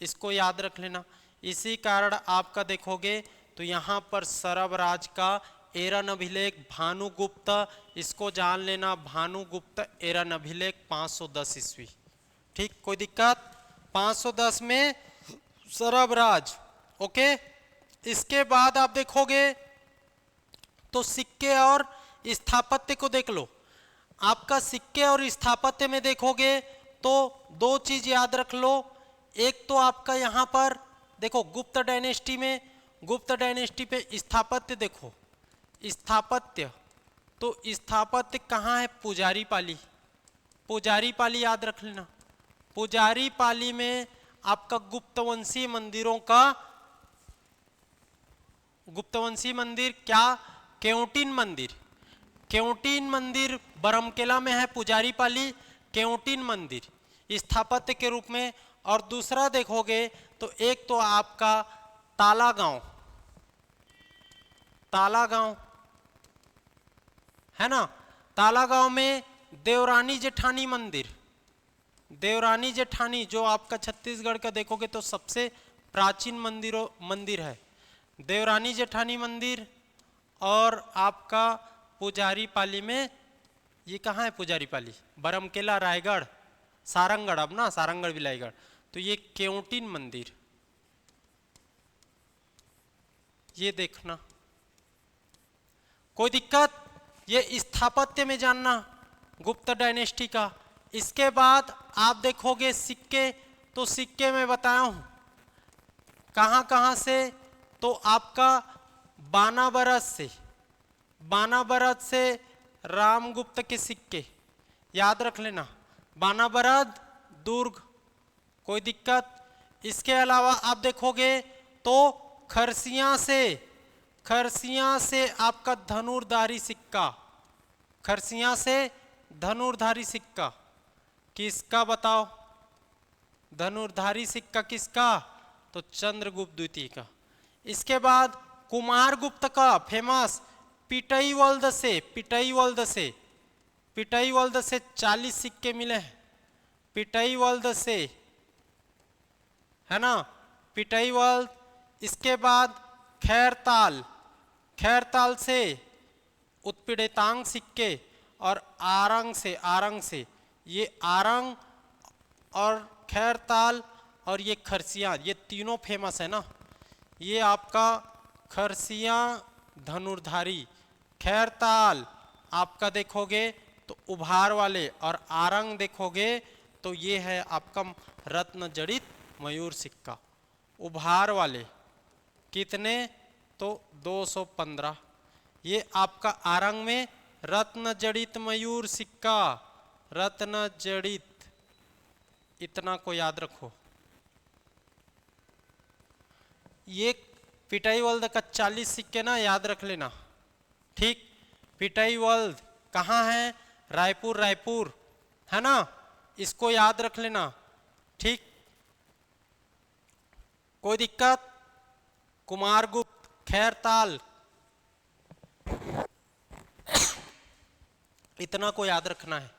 S1: इसको याद रख लेना। इसी कारण आपका देखोगे तो यहाँ पर सरभराज का एरन अभिलेख भानुगुप्त, इसको जान लेना, भानुगुप्त एरन अभिलेख 510 ईस्वी, ठीक, कोई दिक्कत? 510 में सरभराज, ओके। इसके बाद आप देखोगे तो सिक्के और स्थापत्य को देख लो। आपका सिक्के और स्थापत्य में देखोगे तो दो चीज याद रख लो। एक तो आपका यहाँ पर देखो गुप्त डायनेस्टी में, गुप्त डायनेस्टी पे स्थापत्य देखो, स्थापत्य, तो स्थापत्य कहाँ है? पुजारी पाली, पुजारी पाली याद रख लेना। पुजारी पाली में आपका गुप्तवंशी मंदिरों का, गुप्तवंशी मंदिर क्या? केवटीन मंदिर, केवटीन मंदिर बरमकेला में है, पुजारी पाली केवटीन मंदिर स्थापत्य के रूप में। और दूसरा देखोगे तो एक तो आपका ताला गांव, ताला गांव है ना, ताला गांव में देवरानी जेठानी मंदिर, देवरानी जेठानी जो आपका छत्तीसगढ़ का देखोगे तो सबसे प्राचीन मंदिर है। देवरानी जेठानी मंदिर और आपका पुजारी पाली में, ये कहाँ है पुजारी पाली? बरमकेला रायगढ़, सारंगगढ़, अब ना सारंगगढ़ बिलाईगढ़, तो ये केवटिन मंदिर, ये देखना। कोई दिक्कत? ये स्थापत्य में जानना गुप्त डायनेस्टी का। इसके बाद आप देखोगे सिक्के, तो सिक्के में बताया हूं कहां कहां से, तो आपका बानाबरद से रामगुप्त के सिक्के याद रख लेना, बानाबरद दुर्ग, कोई दिक्कत? इसके अलावा आप देखोगे तो खरसिया से आपका धनुर्धारी सिक्का, खरसिया से धनुर्धारी सिक्का किसका बताओ? धनुर्धारी सिक्का किसका? तो चंद्रगुप्त द्वितीय का। इसके बाद कुमारगुप्त का फेमस पिटईवल्द से 40 सिक्के मिले हैं, पिटईवल्द से, है ना, पिटईवल्द। इसके बाद खैरताल से उत्पीड़ितांग सिक्के, और आरंग से ये आरंग और खैरताल और ये खरसिया, ये तीनों फेमस है ना। ये आपका खरसिया धनुर्धारी, खैरताल आपका देखोगे तो उभार वाले, और आरंग देखोगे तो ये है आपका रत्न जड़ित मयूर सिक्का। उभार वाले कितने? तो 215। ये आपका आरंग में रत्न जड़ित मयूर सिक्का, रत्न जड़ित, इतना को याद रखो। ये पिटाईवल्द का 40 सिक्के ना याद रख लेना, ठीक। पिटाईवल्द कहाँ है? रायपुर, है ना, इसको याद रख लेना, ठीक। कोई दिक्कत? कुमारगुप्त, खैरताल, इतना को याद रखना है।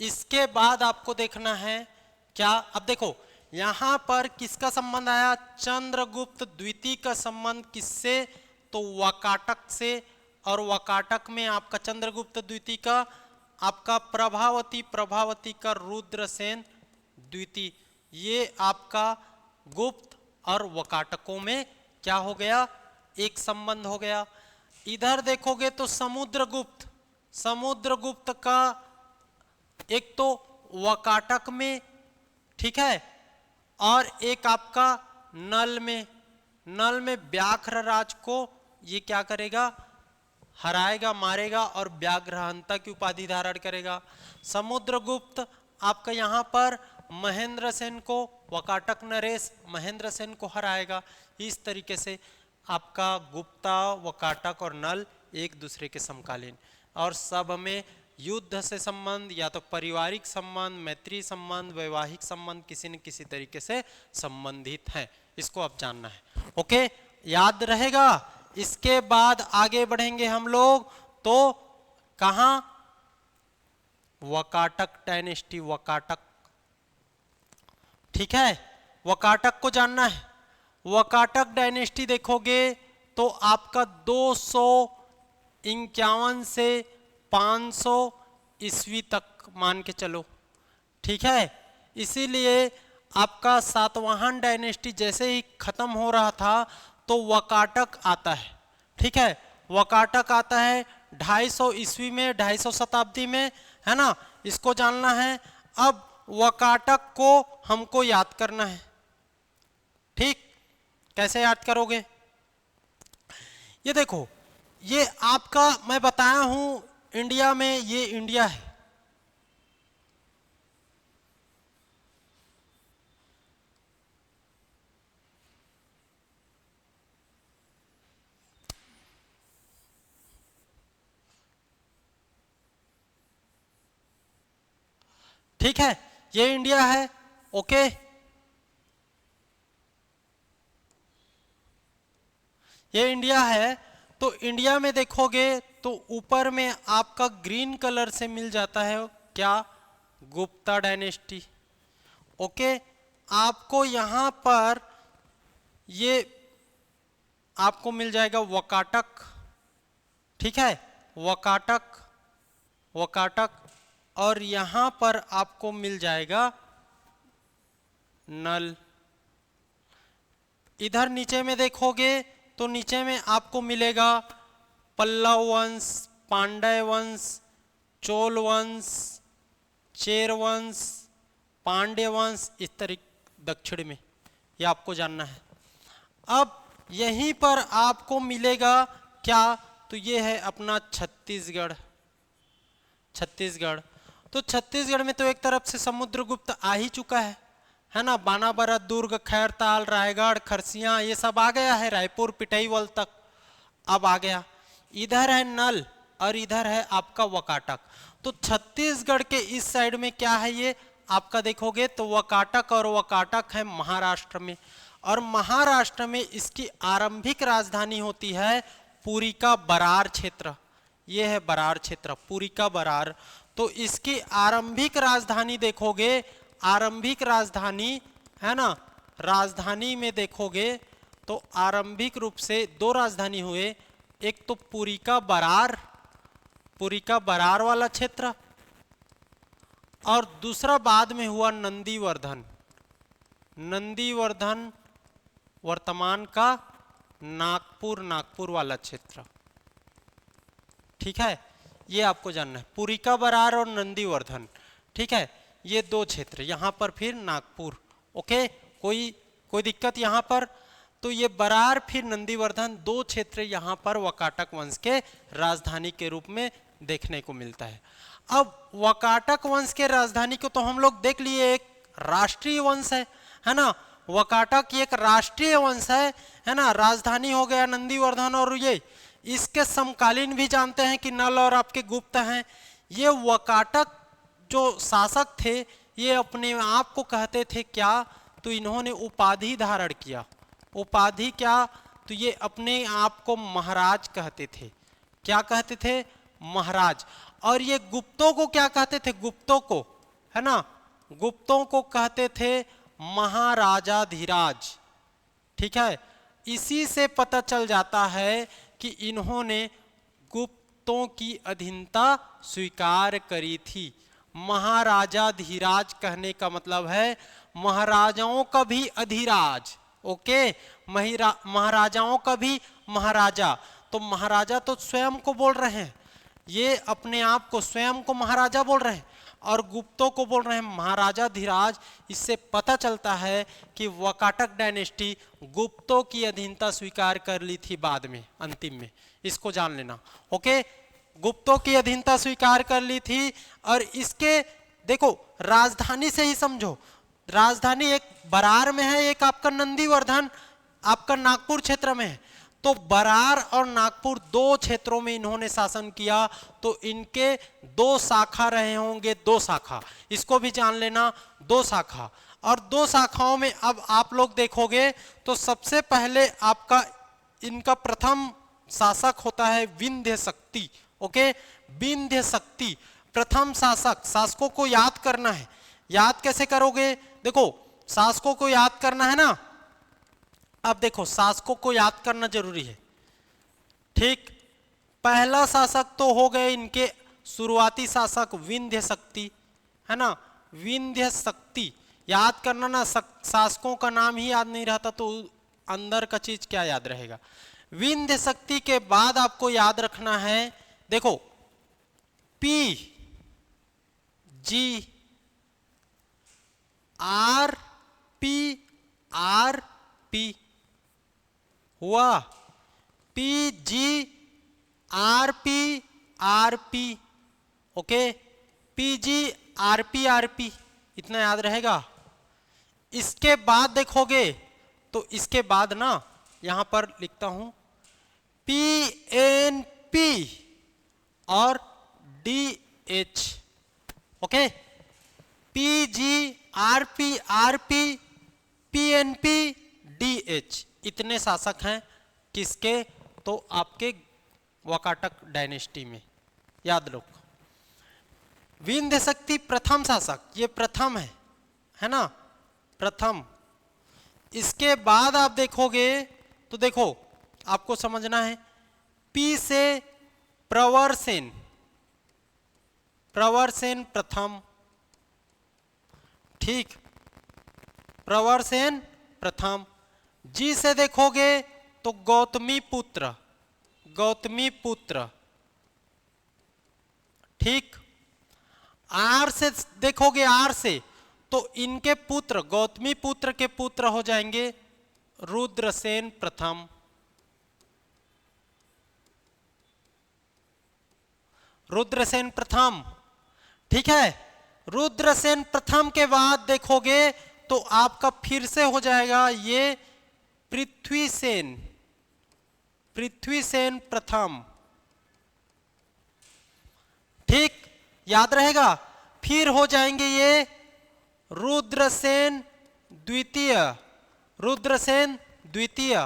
S1: इसके बाद आपको देखना है क्या? अब देखो यहां पर किसका संबंध आया? चंद्रगुप्त द्वितीय का संबंध किससे? तो वाकाटक से, और वाकाटक में आपका चंद्रगुप्त द्वितीय का आपका प्रभावती का रुद्रसेन द्वितीय, ये आपका गुप्त और वाकाटकों में क्या हो गया? एक संबंध हो गया। इधर देखोगे तो समुद्रगुप्त का एक तो वाकाटक में, ठीक है, और एक आपका नल में व्याघ्र राज को ये क्या करेगा? हराएगा, मारेगा, और व्याघ्रहंता की उपाधि धारण करेगा। समुद्रगुप्त आपका यहाँ पर महेंद्र सेन को, वाकाटक नरेश महेंद्र सेन को हराएगा। इस तरीके से आपका गुप्ता, वाकाटक और नल एक दूसरे के समकालीन, और सब में युद्ध से संबंध, या तो पारिवारिक संबंध, मैत्री संबंध, वैवाहिक संबंध किसी न किसी तरीके से संबंधित हैं। इसको आप जानना है, ओके, याद रहेगा। इसके बाद आगे बढ़ेंगे हम लोग तो कहां? वाकाटक डायनेस्टी, वाकाटक, ठीक है, वाकाटक को जानना है। वाकाटक डायनेस्टी देखोगे तो आपका 251 से 500 ईस्वी तक मान के चलो, ठीक है। इसीलिए आपका सातवाहन डायनेस्टी जैसे ही खत्म हो रहा था तो वाकाटक आता है, ठीक है। वाकाटक आता है 250 ईस्वी में, 250 शताब्दी में, है ना, इसको जानना है। अब वाकाटक को हमको याद करना है, ठीक। कैसे याद करोगे? ये देखो, ये आपका मैं बताया हूं इंडिया में, ये इंडिया है, ठीक है, ये इंडिया है, ओके। ये इंडिया है, तो इंडिया में देखोगे तो ऊपर में आपका ग्रीन कलर से मिल जाता है क्या? Gupta dynasty, okay. आपको यहां पर ये आपको मिल जाएगा वकाटक, ठीक है, वकाटक, वकाटक, और यहां पर आपको मिल जाएगा नल। इधर नीचे में देखोगे तो नीचे में आपको मिलेगा पल्लव वंश, पांड्य वंश, चोल वंश, चेर वंश, पांड्य वंश, इस तरीके दक्षिण में, ये आपको जानना है। अब यहीं पर आपको मिलेगा क्या, तो ये है अपना छत्तीसगढ़। छत्तीसगढ़, तो छत्तीसगढ़ में तो एक तरफ से समुद्रगुप्त आ ही चुका है ना, बानाबरत, दुर्ग, खैरताल, रायगढ़, खरसिया, ये सब आ गया है, रायपुर, पिटईवल तक अब आ गया। इधर है नल और इधर है आपका वकाटक। तो छत्तीसगढ़ के इस साइड में क्या है, ये आपका देखोगे तो वकाटक, और वकाटक है महाराष्ट्र में, और महाराष्ट्र में इसकी आरंभिक राजधानी होती है पुरी का बरार क्षेत्र। ये है बरार क्षेत्र, पुरी का बरार। तो इसकी आरंभिक राजधानी देखोगे, आरंभिक राजधानी है ना, राजधानी में देखोगे तो आरंभिक रूप से दो राजधानी हुए, एक तो पुरी का बरार, पुरी का बरार वाला क्षेत्र, और दूसरा बाद में हुआ नंदीवर्धन। नंदीवर्धन वर्तमान का नागपुर, नागपुर वाला क्षेत्र, ठीक है, ये आपको जानना है, पुरी का बरार और नंदीवर्धन, ठीक है, ये दो क्षेत्र, यहां पर फिर नागपुर। ओके, कोई दिक्कत यहां पर, तो ये बरार फिर नंदीवर्धन, दो क्षेत्र यहां पर वकाटक वंश के राजधानी के रूप में देखने को मिलता है। अब वकाटक वंश के राजधानी को तो हम लोग देख लिए, एक राष्ट्रीय वंश है ना, वकाटक एक राष्ट्रीय वंश है ना, राजधानी हो गया नंदीवर्धन, और ये इसके समकालीन भी जानते हैं कि नल और आपके गुप्त हैं। ये वकाटक जो शासक थे, ये अपने आप को कहते थे क्या, तो इन्होंने उपाधि धारण किया। उपाधि क्या, तो ये अपने आप को महाराज कहते थे। क्या कहते थे, महाराज। और ये गुप्तों को क्या कहते थे, गुप्तों को, है ना, गुप्तों को कहते थे महाराजाधिराज, ठीक है। इसी से पता चल जाता है कि इन्होंने गुप्तों की अधीनता स्वीकार करी थी। महाराजाधिराज कहने का मतलब है महाराजाओं का भी अधिराज, ओके, महाराजाओं का भी महाराजा। तो महाराजा तो स्वयं को बोल रहे हैं, ये अपने आप को स्वयं को महाराजा बोल रहे हैं, और गुप्तों को बोल रहे हैं महाराजाधिराज। इससे पता चलता है कि वकाटक डायनेस्टी गुप्तों की अधीनता स्वीकार कर ली थी बाद में, अंतिम में, इसको जान लेना। ओके, गुप्तों की अधीनता स्वीकार कर ली थी। और इसके देखो राजधानी से ही समझो, राजधानी एक बरार में है, एक आपका नंदीवर्धन आपका नागपुर क्षेत्र में है। तो बरार और नागपुर दो क्षेत्रों में इन्होंने शासन किया। तो इनके दो शाखा रहे होंगे, दो शाखा, इसको भी जान लेना, दो शाखा। और दो शाखाओं में अब आप लोग देखोगे तो सबसे पहले आपका इनका प्रथम शासक होता है विंध्य शक्ति। ओके, विंध्य शक्ति प्रथम शासक। शासकों को याद करना है, याद कैसे करोगे, देखो शासकों को याद करना है ना। अब देखो शासकों को याद करना जरूरी है, ठीक। पहला शासक तो हो गए इनके शुरुआती शासक विंध्य शक्ति, है ना, विंध्य शक्ति याद करना ना। शासकों का नाम ही याद नहीं रहता तो अंदर का चीज क्या याद रहेगा। विंध्य शक्ति के बाद आपको याद रखना है, देखो पी जी आर पी हुआ, P G R P, okay, P G R P, इतना याद रहेगा। इसके बाद देखोगे तो इसके बाद ना यहां पर लिखता हूं पी एन पी और D H, okay, P G R P P N P D H, इतने शासक हैं किसके, तो आपके वकाटक डायनेस्टी में, याद रखो। विंध्य शक्ति प्रथम शासक, ये प्रथम है ना, प्रथम। इसके बाद आप देखोगे तो देखो आपको समझना है। पी से प्रवरसेन, प्रवरसेन प्रथम, ठीक, प्रवरसेन प्रथम। जी से देखोगे तो गौतमी पुत्र, गौतमी पुत्र, ठीक। आर से देखोगे, आर से तो इनके पुत्र, गौतमी पुत्र के पुत्र हो जाएंगे रुद्रसेन प्रथम, रुद्रसेन प्रथम, ठीक है। रुद्रसेन प्रथम के बाद देखोगे तो आपका फिर से हो जाएगा ये पृथ्वीसेन, पृथ्वीसेन प्रथम, ठीक, याद रहेगा। फिर हो जाएंगे ये रुद्रसेन द्वितीय, रुद्रसेन द्वितीय।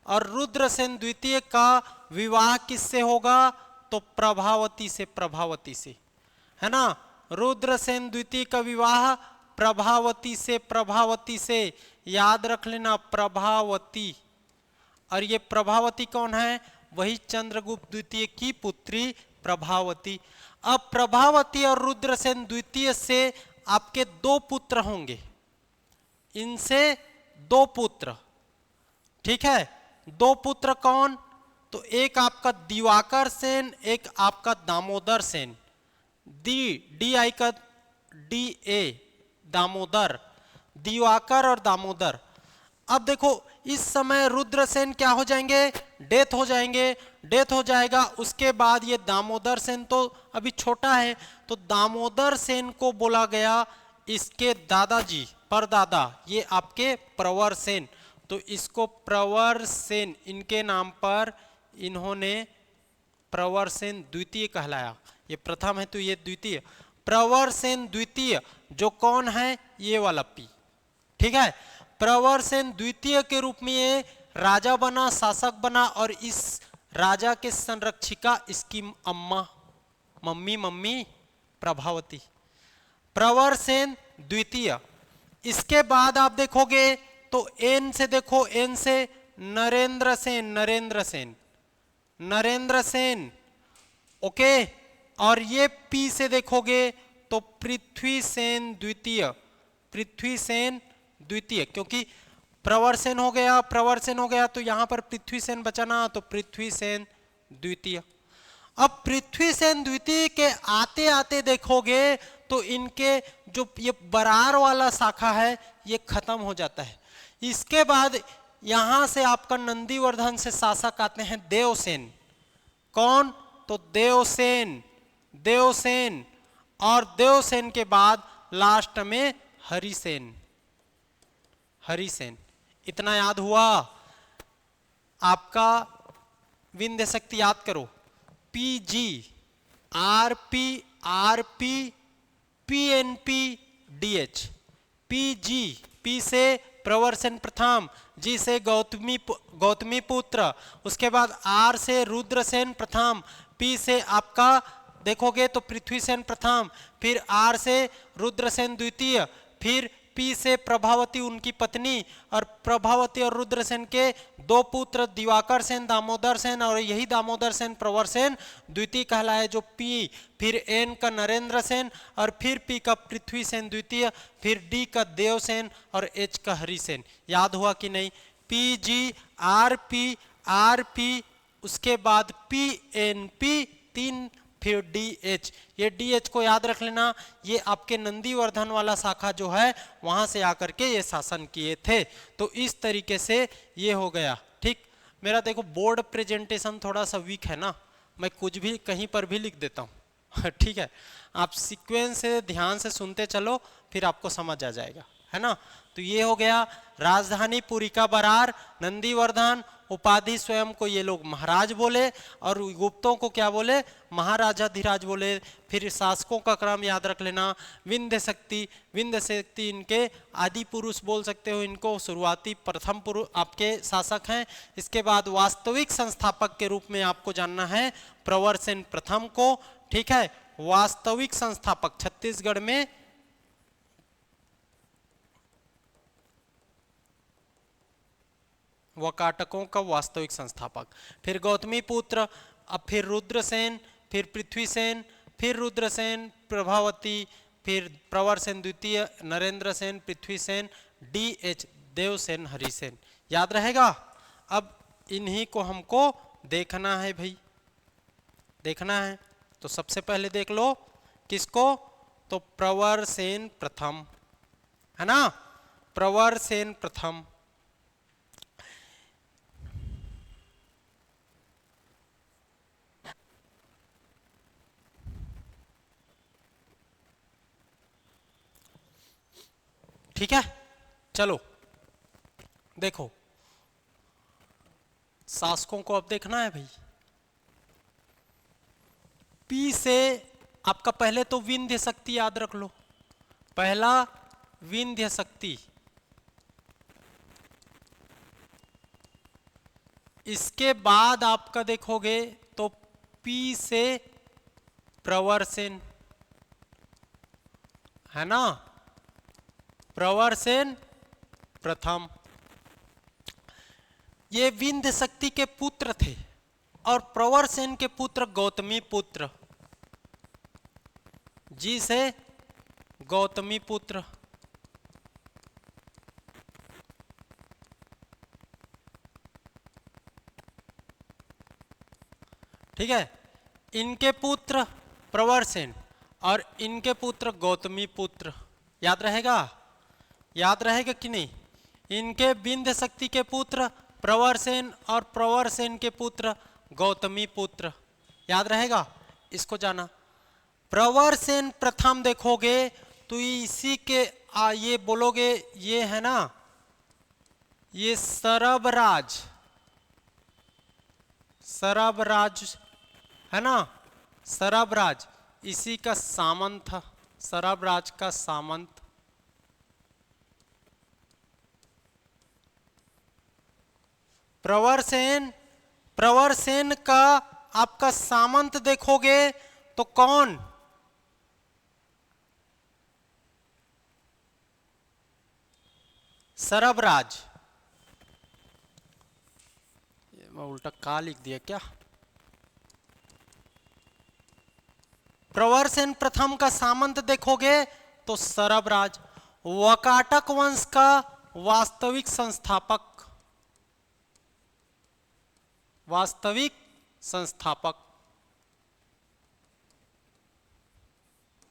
S1: और रुद्रसेन द्वितीय का विवाह किससे होगा? तो प्रभावती से, प्रभावती से, है ना। रुद्रसेन द्वितीय का विवाह प्रभावती से, प्रभावती से, याद रख लेना, प्रभावती। और ये प्रभावती कौन है? वही चंद्रगुप्त द्वितीय की पुत्री प्रभावती। अब प्रभावती और रुद्रसेन द्वितीय से आपके दो पुत्र होंगे, इनसे दो पुत्र, ठीक है। दो पुत्र कौन? तो एक आपका दिवाकर सेन, एक आपका दामोदर सेन। डी आई का डी ए, दामोदर, दिवाकर और दामोदर। अब देखो इस समय रुद्रसेन क्या हो जाएंगे? डेथ हो जाएंगे, डेथ हो जाएगा। उसके बाद ये दामोदर सेन तो अभी छोटा है, तो दामोदर सेन को बोला गया इसके दादाजी, परदादा, ये आपके प्रवर सेन, तो इसको प्रवर सेन, इनके नाम पर इन्होंने प्रवर सेन द्वितीय कहलाया। ये प्रथम है तो ये द्वितीय, प्रवर सेन द्वितीय, जो कौन है? ये वाला पी, ठीक है। प्रवर सेन द्वितीय के रूप में ये राजा बना, शासक बना, और इस राजा के संरक्षिका इसकी अम्मा, मम्मी प्रभावती, प्रवर सेन द्वितीय। इसके बाद आप देखोगे तो एन से देखो, एन से नरेंद्र सेन, नरेंद्र सेन, नरेंद्र सेन, ओके। और ये पी से देखोगे तो पृथ्वी सेन द्वितीय, पृथ्वी सेन द्वितीय, क्योंकि प्रवर सेन हो गया, प्रवर सेन हो गया, तो यहां पर पृथ्वी सेन बचाना, तो पृथ्वी सेन द्वितीय। अब पृथ्वी सेन द्वितीय के आते आते देखोगे तो इनके जो ये बरार वाला शाखा है ये खत्म हो जाता है। इसके बाद यहां से आपका नंदीवर्धन से शासक आते हैं देवसेन। कौन? तो देवसेन, देवसेन, और देवसेन के बाद लास्ट में हरिसेन, हरिसेन। इतना याद हुआ आपका? विंध्य शक्ति याद करो, P G, R P, R P, P N P, D H. P G, P से प्रवर सेन प्रथम, जी से गौतमी पुत्र, उसके बाद आर से रुद्रसेन प्रथम, पी से आपका देखोगे तो पृथ्वीसेन प्रथम, फिर आर से रुद्रसेन द्वितीय, फिर पी से प्रभावती उनकी पत्नी, और प्रभावती और रुद्रसेन के दो पुत्र दिवाकर सेन, दामोदर सेन, और यही दामोदर सेन प्रवर सेन द्वितीय कहलाए, जो पी, फिर एन का नरेंद्र सेन, और फिर पी का पृथ्वी सेन द्वितीय, फिर डी का देवसेन, और एच का हरिसेन। याद हुआ कि नहीं? पी जी, आर पी, उसके बाद पी एन पी, तीन, फिर डी एच। ये डी एच को याद रख लेना, ये आपके नंदीवर्धन वाला शाखा जो है वहां से आकर के ये शासन किए थे। तो इस तरीके से ये हो गया, ठीक। मेरा देखो बोर्ड प्रेजेंटेशन थोड़ा सा वीक है ना, मैं कुछ भी कहीं पर भी लिख देता हूँ ठीक है। आप सीक्वेंस से ध्यान से सुनते चलो, फिर आपको समझ आ जाएगा, है ना। तो ये हो गया राजधानी पुरी का बरार, नंदीवर्धन, उपाधि स्वयं को ये लोग महाराज बोले, और गुप्तों को क्या बोले? महाराजाधिराज बोले। फिर शासकों का क्रम याद रख लेना, विंध्य शक्ति, विंध्य शक्ति इनके आदि पुरुष बोल सकते हो, इनको शुरुआती प्रथम पुरुष आपके शासक हैं। इसके बाद वास्तविक संस्थापक के रूप में आपको जानना है प्रवर सेन प्रथम को, ठीक है। वास्तविक संस्थापक छत्तीसगढ़ में वकाटकों का वास्तविक संस्थापक। फिर गौतमीपुत्र, अब फिर रुद्रसेन, फिर पृथ्वीसेन, फिर रुद्रसेन, प्रभावती, फिर प्रवरसेन द्वितीय, नरेंद्रसेन, पृथ्वीसेन, DH देवसेन, हरिसेन। याद रहेगा। अब इन्हीं को हमको देखना है भाई, देखना है। तो सबसे पहले देख लो किसको, तो प्रवरसेन प्रथम, है ना, प्रवरसेन प्रथम। ठीक है, चलो देखो शासकों को अब देखना है भाई। पी से आपका पहले तो विंध्य शक्ति याद रख लो, पहला विंध्य शक्ति, इसके बाद आपका देखोगे तो पी से प्रवरसेन, है ना, प्रवरसेन प्रथम। ये विंध्य शक्ति के पुत्र थे और प्रवरसेन के पुत्र गौतमी पुत्र, जी से गौतमी पुत्र। ठीक है, इनके पुत्र प्रवरसेन और इनके पुत्र गौतमी पुत्र। याद रहेगा, याद रहेगा कि नहीं। इनके विंध्य शक्ति के पुत्र प्रवरसेन और प्रवरसेन के पुत्र गौतमी पुत्र। याद रहेगा, इसको जाना। प्रवरसेन प्रथम देखोगे तो इसी के ये बोलोगे, ये है ना, ये सरबराज, सरबराज है ना, सरबराज इसी का सामंत था, सरबराज का सामंत। प्रवरसेन, प्रवरसेन का आपका सामंत देखोगे तो कौन, सरबराज। मैं उल्टा का लिख दिया क्या। प्रवरसेन प्रथम का सामंत देखोगे तो सरबराज, वकाटक वंश का वास्तविक संस्थापक, वास्तविक संस्थापक।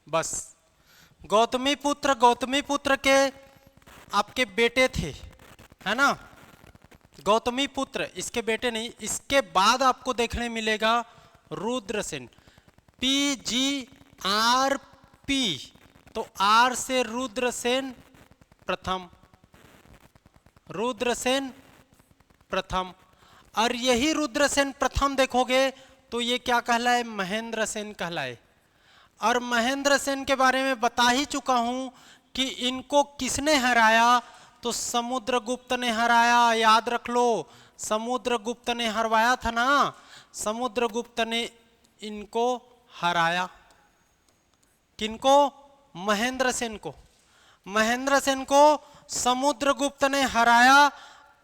S1: बस गौतमी पुत्र, गौतमी पुत्र के आपके बेटे थे, है ना, गौतमी पुत्र इसके बेटे नहीं। इसके बाद आपको देखने मिलेगा रुद्रसेन, PGRP, तो R से रुद्रसेन प्रथम, रुद्रसेन प्रथम। और यही रुद्रसेन प्रथम देखोगे तो ये क्या कहलाए, महेंद्रसेन कहलाए। और महेंद्रसेन के बारे में बता ही चुका हूं कि इनको किसने हराया, तो समुद्रगुप्त ने हराया। याद रख लो, समुद्रगुप्त ने हरवाया था ना, समुद्रगुप्त ने इनको हराया। किनको, महेंद्रसेन को, महेंद्रसेन को समुद्रगुप्त ने हराया।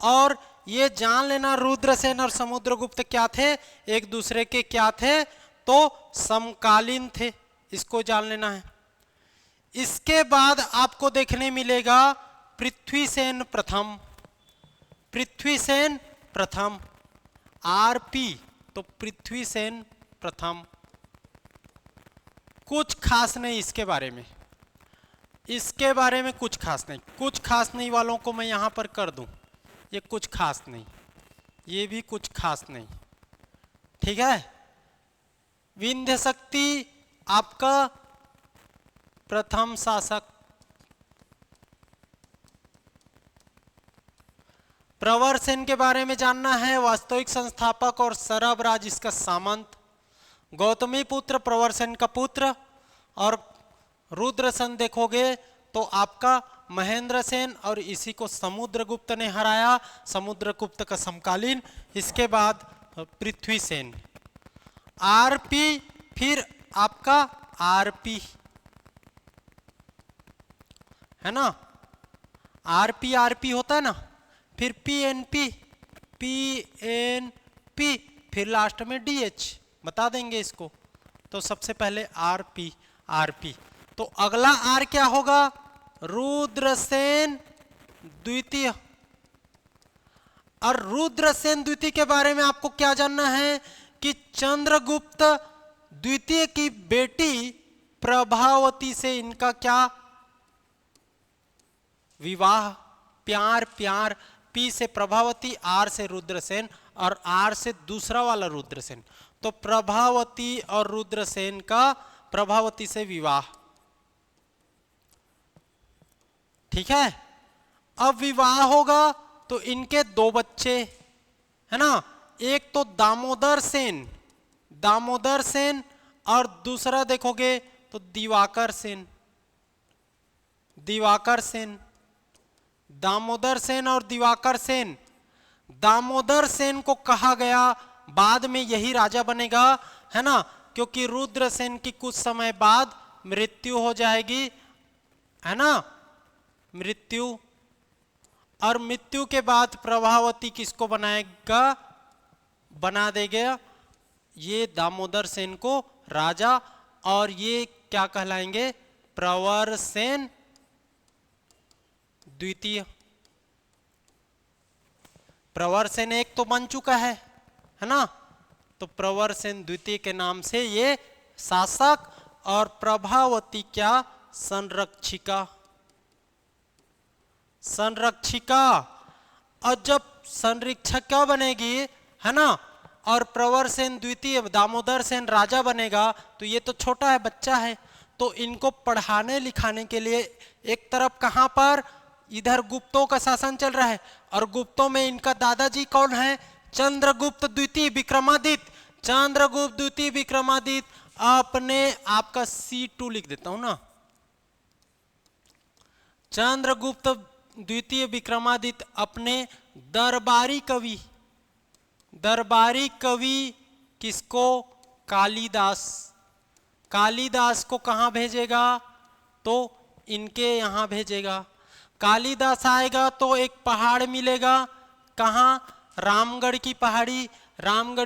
S1: और ये जान लेना रुद्रसेन और समुद्रगुप्त क्या थे, एक दूसरे के क्या थे, तो समकालीन थे, इसको जान लेना है। इसके बाद आपको देखने मिलेगा पृथ्वीसेन प्रथम, पृथ्वीसेन प्रथम, RP, तो पृथ्वीसेन प्रथम। कुछ खास नहीं इसके बारे में, इसके बारे में कुछ खास नहीं। कुछ खास नहीं वालों को मैं यहां पर कर दूं, ये कुछ खास नहीं, ये भी कुछ खास नहीं। ठीक है, विंध्य शक्ति आपका प्रथम शासक, प्रवरसेन के बारे में जानना है, वास्तविक संस्थापक और सरबराज इसका सामंत। गौतमी पुत्र प्रवरसेन का पुत्र, और रुद्रसेन देखोगे तो आपका महेंद्रसेन, और इसी को समुद्रगुप्त ने हराया, समुद्रगुप्त का समकालीन। इसके बाद पृथ्वीसेन, RP, फिर आपका RP, है ना, RP RP होता है ना, फिर PNP, PNP, फिर लास्ट में DH बता देंगे इसको। तो सबसे पहले RP। तो अगला R क्या होगा? रुद्रसेन द्वितीय। और रुद्रसेन द्वितीय के बारे में आपको क्या जानना है कि चंद्रगुप्त द्वितीय की बेटी प्रभावती से इनका क्या विवाह, प्यार। P से प्रभावती, R से रुद्रसेन और R से दूसरा वाला रुद्रसेन। तो प्रभावती और रुद्रसेन का प्रभावती से विवाह। ठीक है। अब विवाह होगा तो इनके दो बच्चे है ना, एक तो दामोदर सेन और दूसरा देखोगे तो दिवाकर सेन। दामोदर सेन और दिवाकर सेन। दामोदर सेन को कहा गया बाद में यही राजा बनेगा, है ना, क्योंकि रुद्रसेन की कुछ समय बाद मृत्यु हो जाएगी, है ना, मृत्यु। और मृत्यु के बाद प्रभावती किसको बना देगा ये दामोदर सेन को राजा, और ये क्या कहलाएंगे? प्रवरसेन द्वितीय। प्रवरसेन एक तो बन चुका है ना, तो प्रवरसेन द्वितीय के नाम से ये शासक, और प्रभावती क्या? संरक्षिका। और जब संरक्षिका बनेगी, है ना, और प्रवरसेन द्वितीय दामोदर सेन राजा बनेगा, तो ये तो छोटा है, बच्चा है, तो इनको पढ़ाने लिखाने के लिए एक तरफ कहां पर इधर गुप्तों का शासन चल रहा है, और गुप्तों में इनका दादाजी कौन है? चंद्रगुप्त द्वितीय विक्रमादित्य। चंद्रगुप्त द्वितीय विक्रमादित्य अपने, आपका C2 लिख देता हूं ना, चंद्रगुप्त द्वितीय विक्रमादित्य अपने दरबारी कवि किसको? कालिदास को कहां भेजेगा? तो इनके यहां भेजेगा। कालिदास आएगा तो एक पहाड़ मिलेगा, कहां? रामगढ़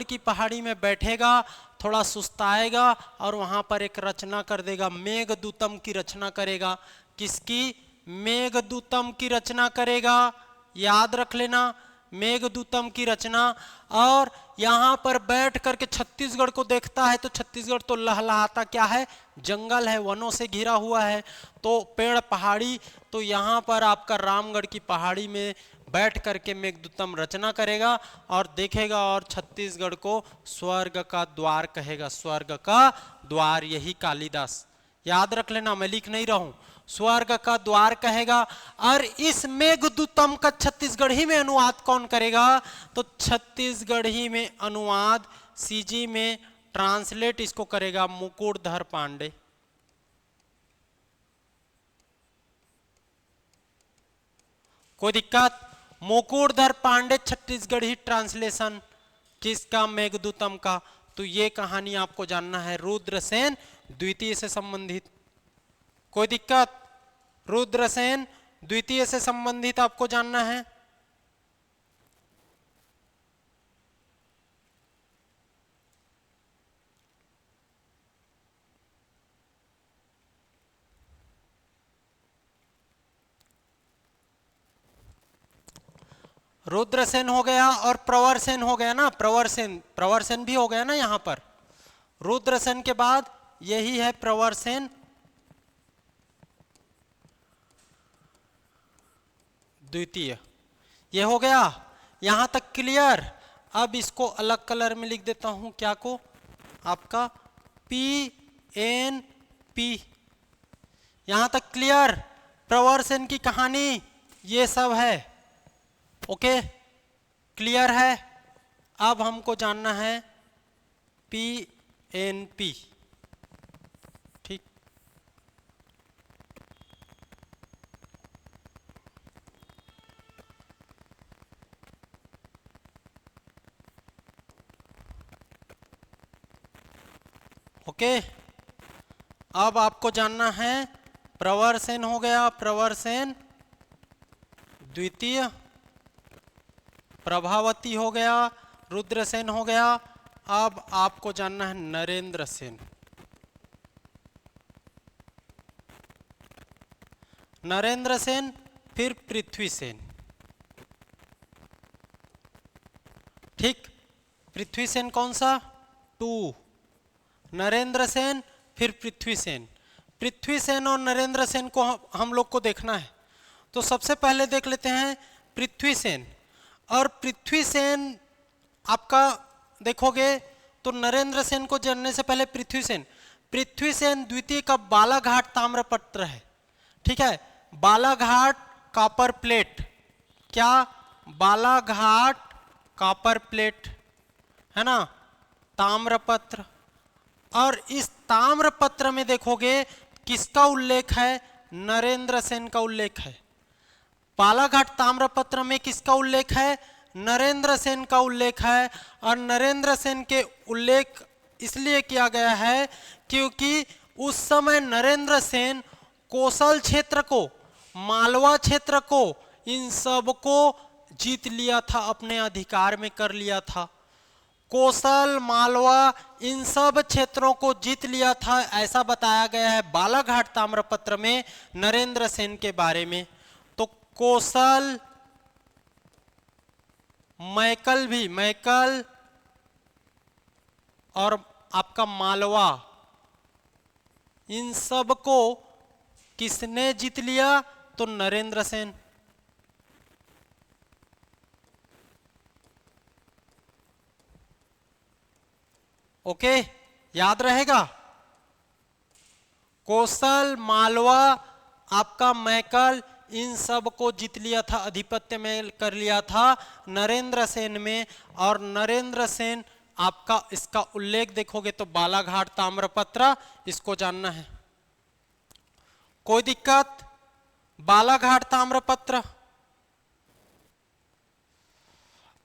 S1: की पहाड़ी में बैठेगा, थोड़ा सुस्ताएगा और वहां पर एक रचना कर देगा, मेघदूतम की रचना करेगा। किसकी? मेघदूतम की रचना करेगा, याद रख लेना, मेघदूतम की रचना। और यहां पर बैठ करके छत्तीसगढ़ को देखता है तो छत्तीसगढ़ तो लहलहाता क्या है? जंगल है, वनों से घिरा हुआ है, तो पेड़ पहाड़ी। तो यहां पर आपका रामगढ़ की पहाड़ी में बैठ करके मेघदूतम रचना करेगा और देखेगा, और छत्तीसगढ़ को स्वर्ग का द्वार कहेगा। स्वर्ग का द्वार, यही कालिदास, याद रख लेना, मैं लिख नहीं रहा हूं, स्वर्ग का द्वार कहेगा। और इस मेघदूतम का छत्तीसगढ़ी में अनुवाद कौन करेगा? तो छत्तीसगढ़ी में अनुवाद, CG में ट्रांसलेट इसको करेगा मुकुटधर पांडे। कोई दिक्कत? मुकुटधर पांडे छत्तीसगढ़ी ट्रांसलेशन किसका? मेघदूतम का। तो ये कहानी आपको जानना है रुद्रसेन द्वितीय से संबंधित। कोई दिक्कत? रुद्रसेन द्वितीय से संबंधित आपको जानना है। रुद्रसेन हो गया और प्रवरसेन हो गया ना, प्रवरसेन भी हो गया ना यहां पर। रुद्रसेन के बाद यही है प्रवरसेन द्वितीय। ये हो गया यहां तक क्लियर। अब इसको अलग कलर में लिख देता हूं, क्या को? आपका PNP। यहां तक क्लियर? प्रवरसेन की कहानी ये सब है, ओके, क्लियर है। अब हमको जानना है PNP, ठीक। ओके, अब आपको जानना है प्रवरसेन हो गया, प्रवरसेन द्वितीय, प्रभावती हो गया, रुद्रसेन हो गया। अब आपको जानना है नरेंद्र सेन। नरेंद्र सेन, फिर पृथ्वी सेन। ठीक, पृथ्वी सेन कौन सा? 2। नरेंद्र सेन, फिर पृथ्वी सेन। पृथ्वी सेन और नरेंद्र सेन को हम लोग को देखना है। तो सबसे पहले देख लेते हैं पृथ्वी सेन। और पृथ्वी सेन आपका देखोगे तो नरेंद्र सेन को जानने से पहले पृथ्वी सेन द्वितीय का बालाघाट ताम्रपत्र है। ठीक है, बालाघाट कॉपर प्लेट, क्या? बालाघाट कॉपर प्लेट है ना, ताम्रपत्र। और इस ताम्रपत्र में देखोगे किसका उल्लेख है? नरेंद्र सेन का उल्लेख है। बालाघाट ताम्रपत्र में किसका उल्लेख है? नरेंद्र सेन का उल्लेख है। और नरेंद्र सेन के उल्लेख इसलिए किया गया है क्योंकि उस समय नरेंद्र सेन कोसल क्षेत्र को, मालवा क्षेत्र को, इन सब को जीत लिया था, अपने अधिकार में कर लिया था। कोसल, मालवा, इन सब क्षेत्रों को जीत लिया था, ऐसा बताया गया है बालाघाट ताम्रपत्र में नरेंद्र सेन के बारे में। तो कोसल, मैकल और आपका मालवा, इन सब को किसने जीत लिया? तो नरेंद्र सेन। ओके, याद रहेगा। कोसल, मालवा, आपका मैकल, इन सब को जीत लिया था, आधिपत्य में कर लिया था नरेंद्र सेन में। और नरेंद्र सेन आपका, इसका उल्लेख देखोगे तो बालाघाट ताम्रपत्र, इसको जानना है। कोई दिक्कत? बालाघाट ताम्रपत्र।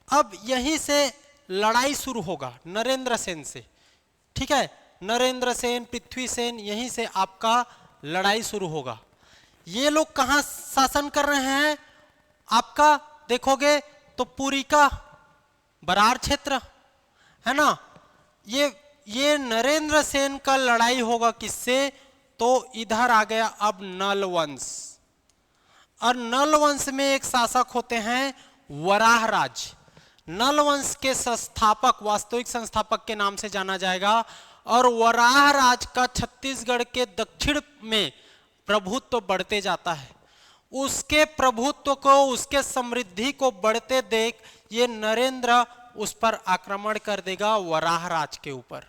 S1: अब यहीं से लड़ाई शुरू होगा नरेंद्र सेन से। ठीक है, नरेंद्र सेन, पृथ्वी सेन, यहीं से आपका लड़ाई शुरू होगा। ये लोग कहां शासन कर रहे हैं? आपका देखोगे तो पुरी का बरार क्षेत्र है ना। ये नरेंद्र सेन का लड़ाई होगा किससे? तो इधर आ गया अब नल वंश। और नल वंश में एक शासक होते हैं वराहराज। नल वंश के संस्थापक, वास्तविक संस्थापक के नाम से जाना जाएगा। और वराहराज का छत्तीसगढ़ के दक्षिण में प्रभुत्व बढ़ते जाता है। उसके प्रभुत्व को, उसके समृद्धि को बढ़ते देख ये नरेंद्र उस पर आक्रमण कर देगा, वराहराज के ऊपर।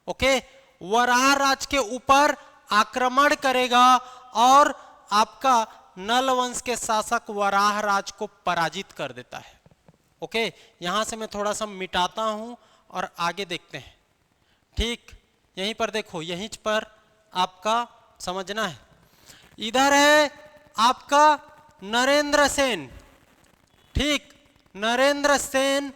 S1: ओके, वराहराज के ऊपर आक्रमण करेगा और आपका नल वंश के शासक वराहराज को पराजित कर देता है। ओके, यहां से मैं थोड़ा सा मिटाता हूं और आगे देखते हैं। ठीक, यहीं पर देखो, यहीं पर आपका समझना है। इधर है आपका नरेंद्र सेन। ठीक, नरेंद्र सेन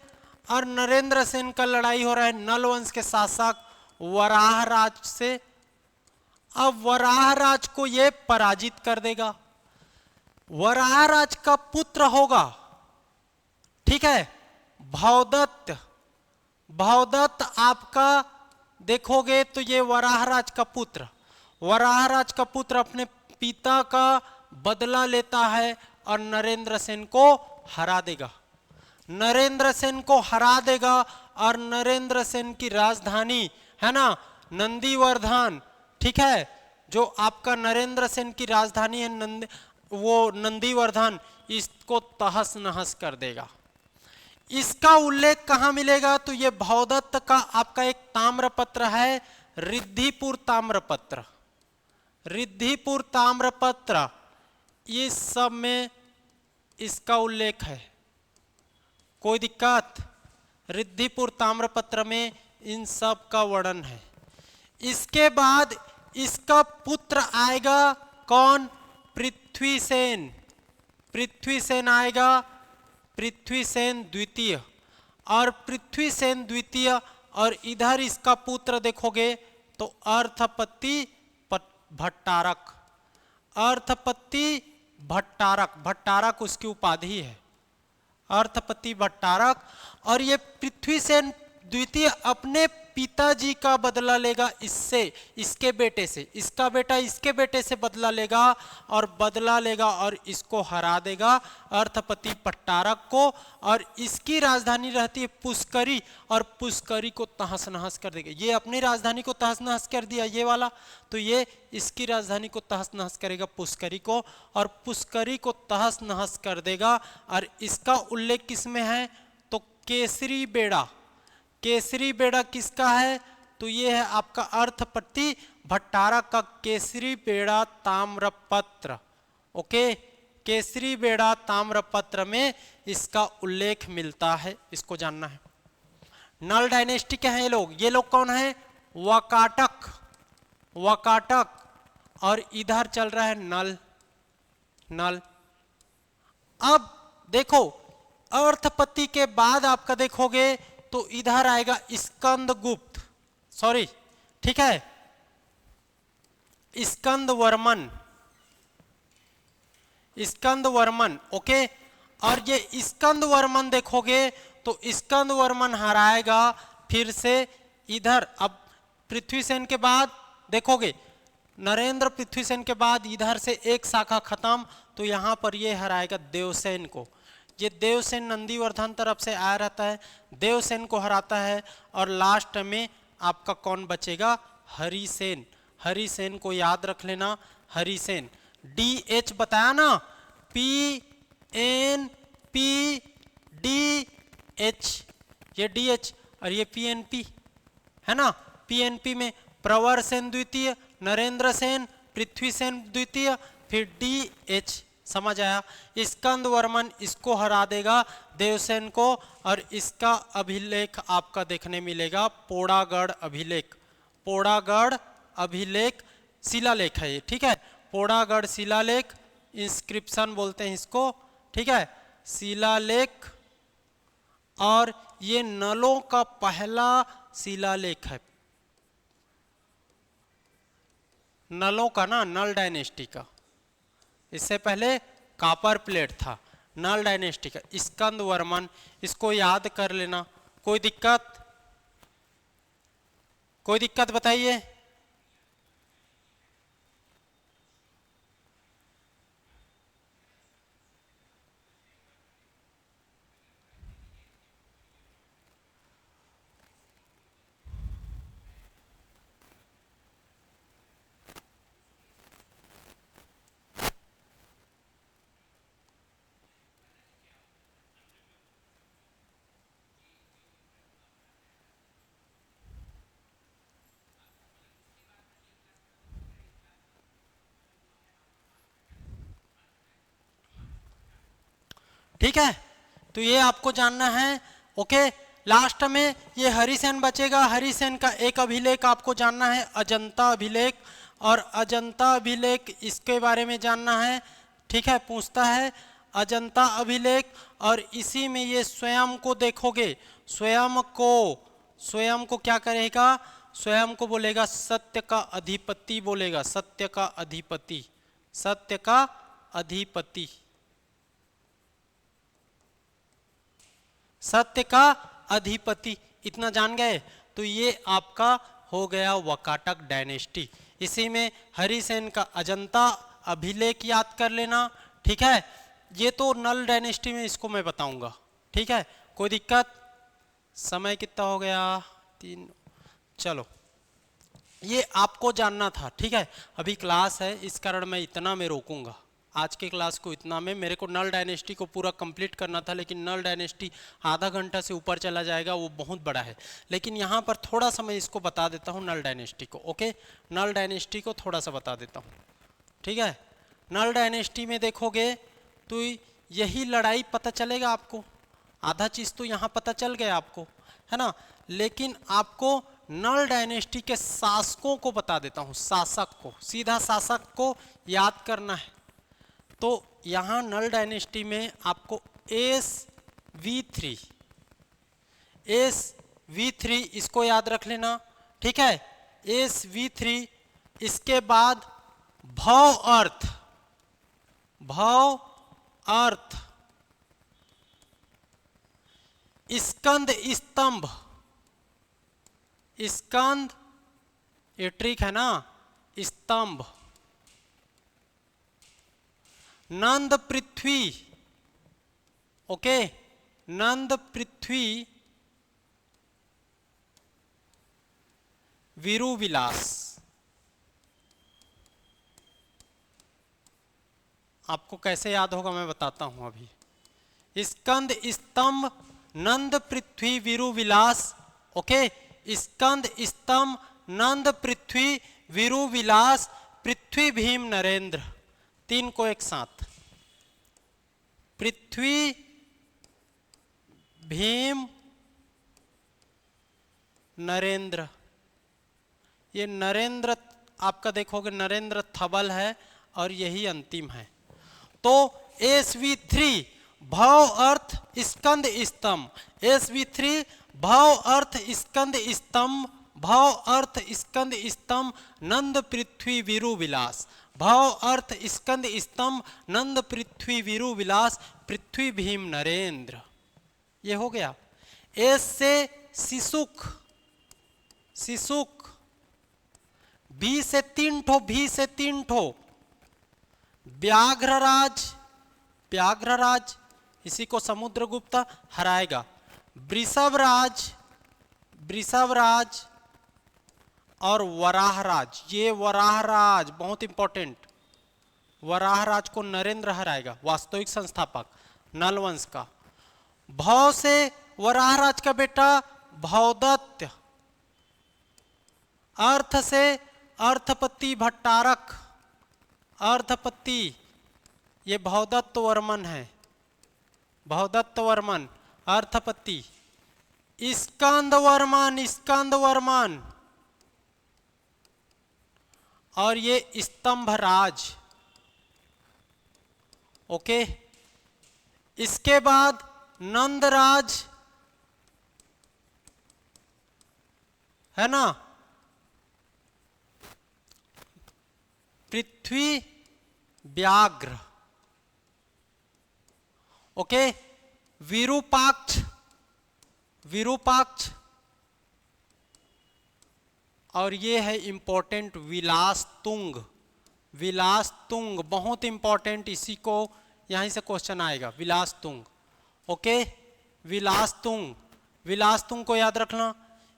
S1: और नरेंद्र सेन का लड़ाई हो रहा है नल वंश के शासक वराहराज से। अब वराहराज को ये पराजित कर देगा। वराहराज का पुत्र होगा, ठीक है, भवदत्त। भवदत्त आपका देखोगे तो ये वराहराज का पुत्र, वराहराज का पुत्र अपने पिता का बदला लेता है और नरेंद्र सेन को हरा देगा। नरेंद्र सेन को हरा देगा और नरेंद्र सेन की राजधानी है ना नंदीवर्धन, ठीक है, जो आपका नरेंद्र सेन की राजधानी है वो नंदीवर्धन, इसको तहस नहस कर देगा। इसका उल्लेख कहां मिलेगा? तो ये भवदत्त का आपका एक ताम्रपत्र है, रिद्धिपुर ताम्रपत्र। रिद्धिपुर ताम्रपत्र, इस सब में इसका उल्लेख है। कोई दिक्कत? रिद्धिपुर ताम्रपत्र में इन सब का वर्णन है। इसके बाद इसका पुत्र आएगा कौन? पृथ्वी सेन। पृथ्वी सेन आएगा, पृथ्वी सेन द्वितीय। और पृथ्वी सेन द्वितीय और इधर इसका पुत्र देखोगे तो अर्थपति भट्टारक। अर्थपति भट्टारक, भट्टारक उसकी उपाधि है। अर्थपति भट्टारक। और ये पृथ्वीसेन द्वितीय अपने पिताजी का बदला लेगा इससे, इसके बेटे से, इसका बेटा इसके बेटे से बदला लेगा और बदला लेगा और इसको हरा देगा अर्थपति भट्टारक को। और इसकी राजधानी रहती है पुष्करी और पुष्करी को तहस नहस कर देगा। ये अपनी राजधानी को तहस नहस कर दिया ये वाला, तो ये इसकी राजधानी को तहस नहस करेगा पुष्करी को, और पुष्करी को तहस नहस कर देगा। और इसका उल्लेख किसमें है? तो केसरी बेड़ा। केसरी बेड़ा किसका है? तो ये है आपका अर्थपति भट्टारक का केसरी बेड़ा ताम्रपत्र। ओके, केसरी बेड़ा ताम्रपत्र में इसका उल्लेख मिलता है, इसको जानना है। नल डायनेस्टी के हैं ये लोग। ये लोग कौन है? वाकाटक। वाकाटक। और इधर चल रहा है नल। नल। अब देखो अर्थपति के बाद आपका देखोगे तो इधर आएगा स्कंदगुप्त, सॉरी ठीक है, स्कंदवर्मन। स्कंदवर्मन। ओके, और ये स्कंदवर्मन देखोगे तो स्कंदवर्मन हराएगा फिर से इधर। अब पृथ्वीसेन के बाद देखोगे नरेंद्र पृथ्वीसेन के बाद इधर से एक शाखा खत्म, तो यहां पर ये हराएगा देवसेन को। ये देवसेन नंदीवर्धन तरफ से आया रहता है, देवसेन को हराता है। और लास्ट में आपका कौन बचेगा? हरिसेन। हरिसेन को याद रख लेना, हरिसेन। DH बताया ना, PNPDH, ये DH और ये PNP है ना। PNP में प्रवर सेन द्वितीय, नरेंद्र सेन, पृथ्वीसेन द्वितीय, फिर DH। समझ आया? स्कंदवर्मन इसको हरा देगा देवसेन को, और इसका अभिलेख आपका देखने मिलेगा पोड़ागढ़ अभिलेख। पोड़ागढ़ अभिलेख शिलालेख है ये, ठीक है। पोड़ागढ़ शिलालेख, इंस्क्रिप्शन बोलते हैं इसको, ठीक है, शिलालेख। और ये नलों का पहला शिलालेख है, नलों का ना, नल डायनेस्टी का। इससे पहले कॉपर प्लेट था, नल डायनेस्टी का। स्कंदवर्मन, इसको याद कर लेना। कोई दिक्कत? कोई दिक्कत बताइए? ठीक है, तो ये आपको जानना है। ओके, लास्ट में ये हरिसेन बचेगा। हरिसेन का एक अभिलेख आपको जानना है, अजंता अभिलेख। और अजंता अभिलेख इसके बारे में जानना है, ठीक है, पूछता है अजंता अभिलेख। और इसी में ये स्वयं को देखोगे, स्वयं को क्या करेगा? स्वयं को बोलेगा सत्य का अधिपति, बोलेगा सत्य का अधिपति, सत्य का अधिपति, सत्य का अधिपति। इतना जान गए? तो ये आपका हो गया वाकाटक डायनेस्टी। इसी में हरिसेन का अजंता अभिलेख याद कर लेना, ठीक है। ये तो नल डायनेस्टी में इसको मैं बताऊंगा, ठीक है। कोई दिक्कत? समय कितना हो गया? 3। चलो, ये आपको जानना था, ठीक है। अभी क्लास है, इस कारण मैं इतना में रोकूंगा आज के क्लास को, इतना में। मेरे को नल डायनेस्टी को पूरा कंप्लीट करना था, लेकिन नल डायनेस्टी आधा घंटा से ऊपर चला जाएगा, वो बहुत बड़ा है। लेकिन यहाँ पर थोड़ा सा मैं इसको बता देता हूँ नल डायनेस्टी को। ओके, नल डायनेस्टी को थोड़ा सा बता देता हूँ, ठीक है। नल डायनेस्टी में देखोगे तो यही लड़ाई पता चलेगा आपको, आधा चीज़ तो यहाँ पता चल गया आपको, है ना। लेकिन आपको नल डायनेस्टी के शासकों को बता देता हूँ, शासक को, सीधा शासक को याद करना है। तो यहाँ नल डायनेस्टी में आपको SV3 इसको याद रख लेना, ठीक है। SV3, इसके बाद भव अर्थ, स्कंद स्तंभ, स्कंद ये ट्रिक है ना, स्तंभ। नंद पृथ्वी, ओके, नंद पृथ्वी वीरू विलास। आपको कैसे याद होगा मैं बताता हूं अभी। स्कंद स्तंभ नंद पृथ्वी वीरू विलास, ओके, स्कंद स्तंभ नंद पृथ्वी वीरू विलास पृथ्वी भीम नरेंद्र, तीन को एक साथ, पृथ्वी भीम नरेंद्र। ये नरेंद्र आपका देखोगे नरेंद्र थबल है और यही अंतिम है। तो SV3 भव अर्थ स्कंद स्तंभ, SV3 भव अर्थ स्कंद स्तंभ, भव अर्थ स्कंद स्तंभ नंद पृथ्वी वीरू विलास, भव अर्थ स्कंद स्तंभ नंद पृथ्वी वीरू विलास पृथ्वी भीम नरेंद्र। ये हो गया। एस से शिशुक, शिशुक, बी से तीन ठो, भी से तीन ठो, व्याघ्रराज, व्याघ्रराज इसी को समुद्रगुप्त हराएगा। वृषभराज, वृषभराज और वराहराज, ये वराहराज बहुत इंपॉर्टेंट, वराहराज को नरेंद्र हराएगा, वास्तविक संस्थापक नलवंश का। भव से वराहराज का बेटा भवदत्त, अर्थ से अर्थपति भट्टारक, अर्थपति ये भवदत्त वर्मन है, भवदत्त वर्मन अर्थपति। स्कंद वर्मन, स्कंद वर्मन और ये स्तंभराज, ओके। इसके बाद नंदराज है ना, पृथ्वी व्याघ्र, ओके। विरूपाक्ष, विरूपाक्ष और ये है इंपॉर्टेंट विलास तुंग, विलास तुंग बहुत इंपॉर्टेंट, इसी को यहीं से क्वेश्चन आएगा, विलास तुंग, ओके। विलास तुंग, विलास तुंग को याद रखना।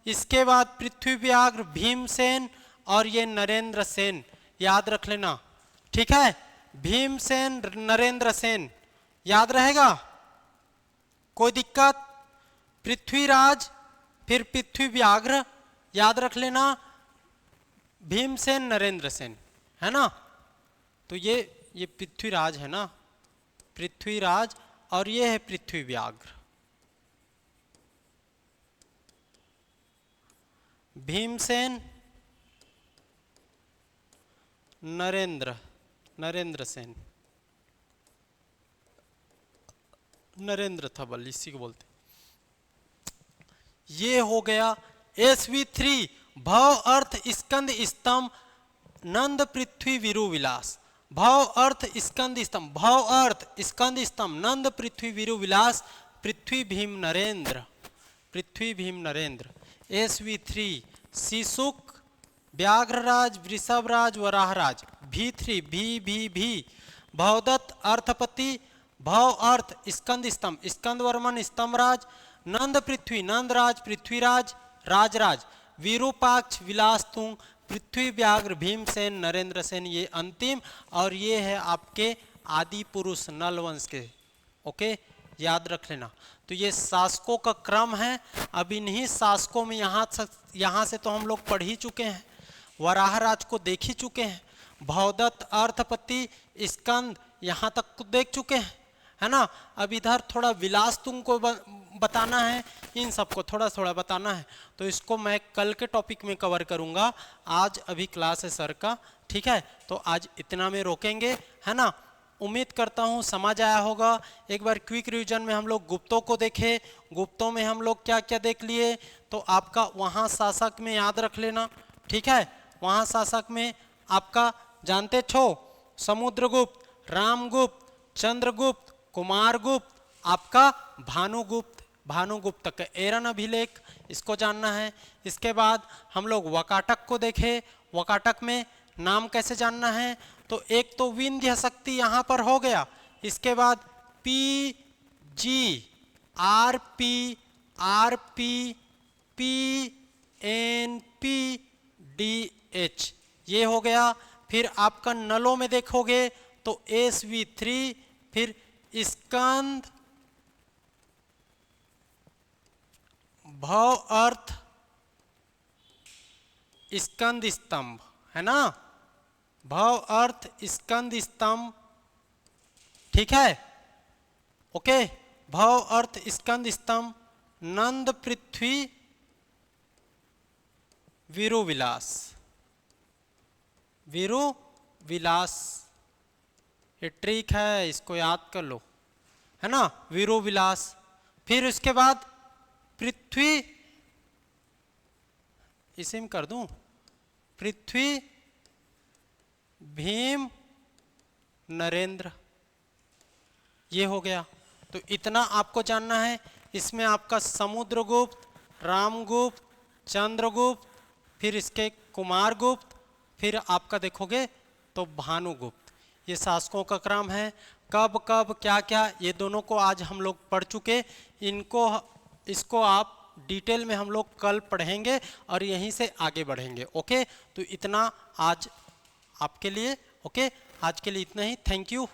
S1: इसके बाद पृथ्वी व्याघ्र भीमसेन और ये नरेंद्र सेन याद रख लेना, ठीक है। भीमसेन नरेंद्र सेन याद रहेगा, कोई दिक्कत। पृथ्वीराज फिर पृथ्वी व्याघ्र याद रख लेना, भीमसेन नरेंद्र सेन है ना। तो ये पृथ्वीराज है ना, पृथ्वीराज और ये है पृथ्वी व्याघ्र। भीमसेन नरेंद्र, नरेंद्र सेन, नरेंद्र थबल इसी को बोलते। ये हो गया SV3 भव अर्थ स्कंद स्तंभ नंद पृथ्वी वीरू विलास, भव अर्थ स्कंद स्तंभ, भव अर्थ स्कंद स्तंभ नंद पृथ्वी वीरू विलास पृथ्वी भीम नरेंद्र, पृथ्वी भीम नरेंद्र। SV3 शिशुक, व्याघ्रराज, वृषभराज, वराहराज। V3 भी भवदत्त अर्थपति, भव अर्थ स्कंद स्तंभ, स्कंद वर्मन स्तंभराज, नंद पृथ्वी नंदराज, पृथ्वीराज राजराज, विरूपाक्ष विलासतुंग, पृथ्वी व्याघ्र भीमसेन नरेंद्र सेन, ये अंतिम। और ये है आपके आदि पुरुष नलवंश के, ओके, याद रख लेना। तो ये शासकों का क्रम है। अब इन्हीं शासकों में यहाँ से तो हम लोग पढ़ ही चुके हैं, वराहराज को देख ही चुके हैं, भवदत्त अर्थपति स्कंद यहाँ तक तो देख चुके हैं, है ना। अब इधर थोड़ा विलासतुंग को बताना है, इन सबको थोड़ा थोड़ा बताना है, तो इसको मैं कल के टॉपिक में कवर करूँगा। आज अभी क्लास है सर का, ठीक है। तो आज इतना में रोकेंगे, है ना। उम्मीद करता हूँ समझ आया होगा। एक बार क्विक रिवीजन में हम लोग गुप्तों को देखे, गुप्तों में हम लोग क्या क्या देख लिए, तो आपका वहाँ शासक में याद रख लेना, ठीक है। वहाँ शासक में आपका जानते छो समुद्रगुप्त, रामगुप्त, चंद्रगुप्त, कुमारगुप्त, आपका भानुगुप्त, भानुगुप्त का एरन अभिलेख, इसको जानना है। इसके बाद हम लोग वकाटक को देखें, वकाटक में नाम कैसे जानना है, तो एक तो विंध्य शक्ति यहाँ पर हो गया, इसके बाद P G R P P N P D H, ये हो गया। फिर आपका नलों में देखोगे तो SV3, फिर स्कंद भव अर्थ स्कंद स्तंभ, है ना, भव अर्थ स्कंद स्तंभ, ठीक है, ओके। भव अर्थ स्कंद स्तंभ, नंद पृथ्वी वीरू विलास, वीरू विलास, ये ट्रिक है, इसको याद कर लो, है ना, वीरू विलास। फिर उसके बाद पृथ्वी, इसे में कर दूं, पृथ्वी भीम नरेंद्र, ये हो गया। तो इतना आपको जानना है। इसमें आपका समुद्रगुप्त, रामगुप्त, चंद्रगुप्त, फिर इसके कुमारगुप्त, फिर आपका देखोगे तो भानुगुप्त, ये शासकों का क्रम है। कब कब क्या क्या, ये दोनों को आज हम लोग पढ़ चुके, इसको आप डिटेल में हम लोग कल पढ़ेंगे और यहीं से आगे बढ़ेंगे, ओके। तो इतना आज आपके लिए, ओके, आज के लिए इतना ही, थैंक यू।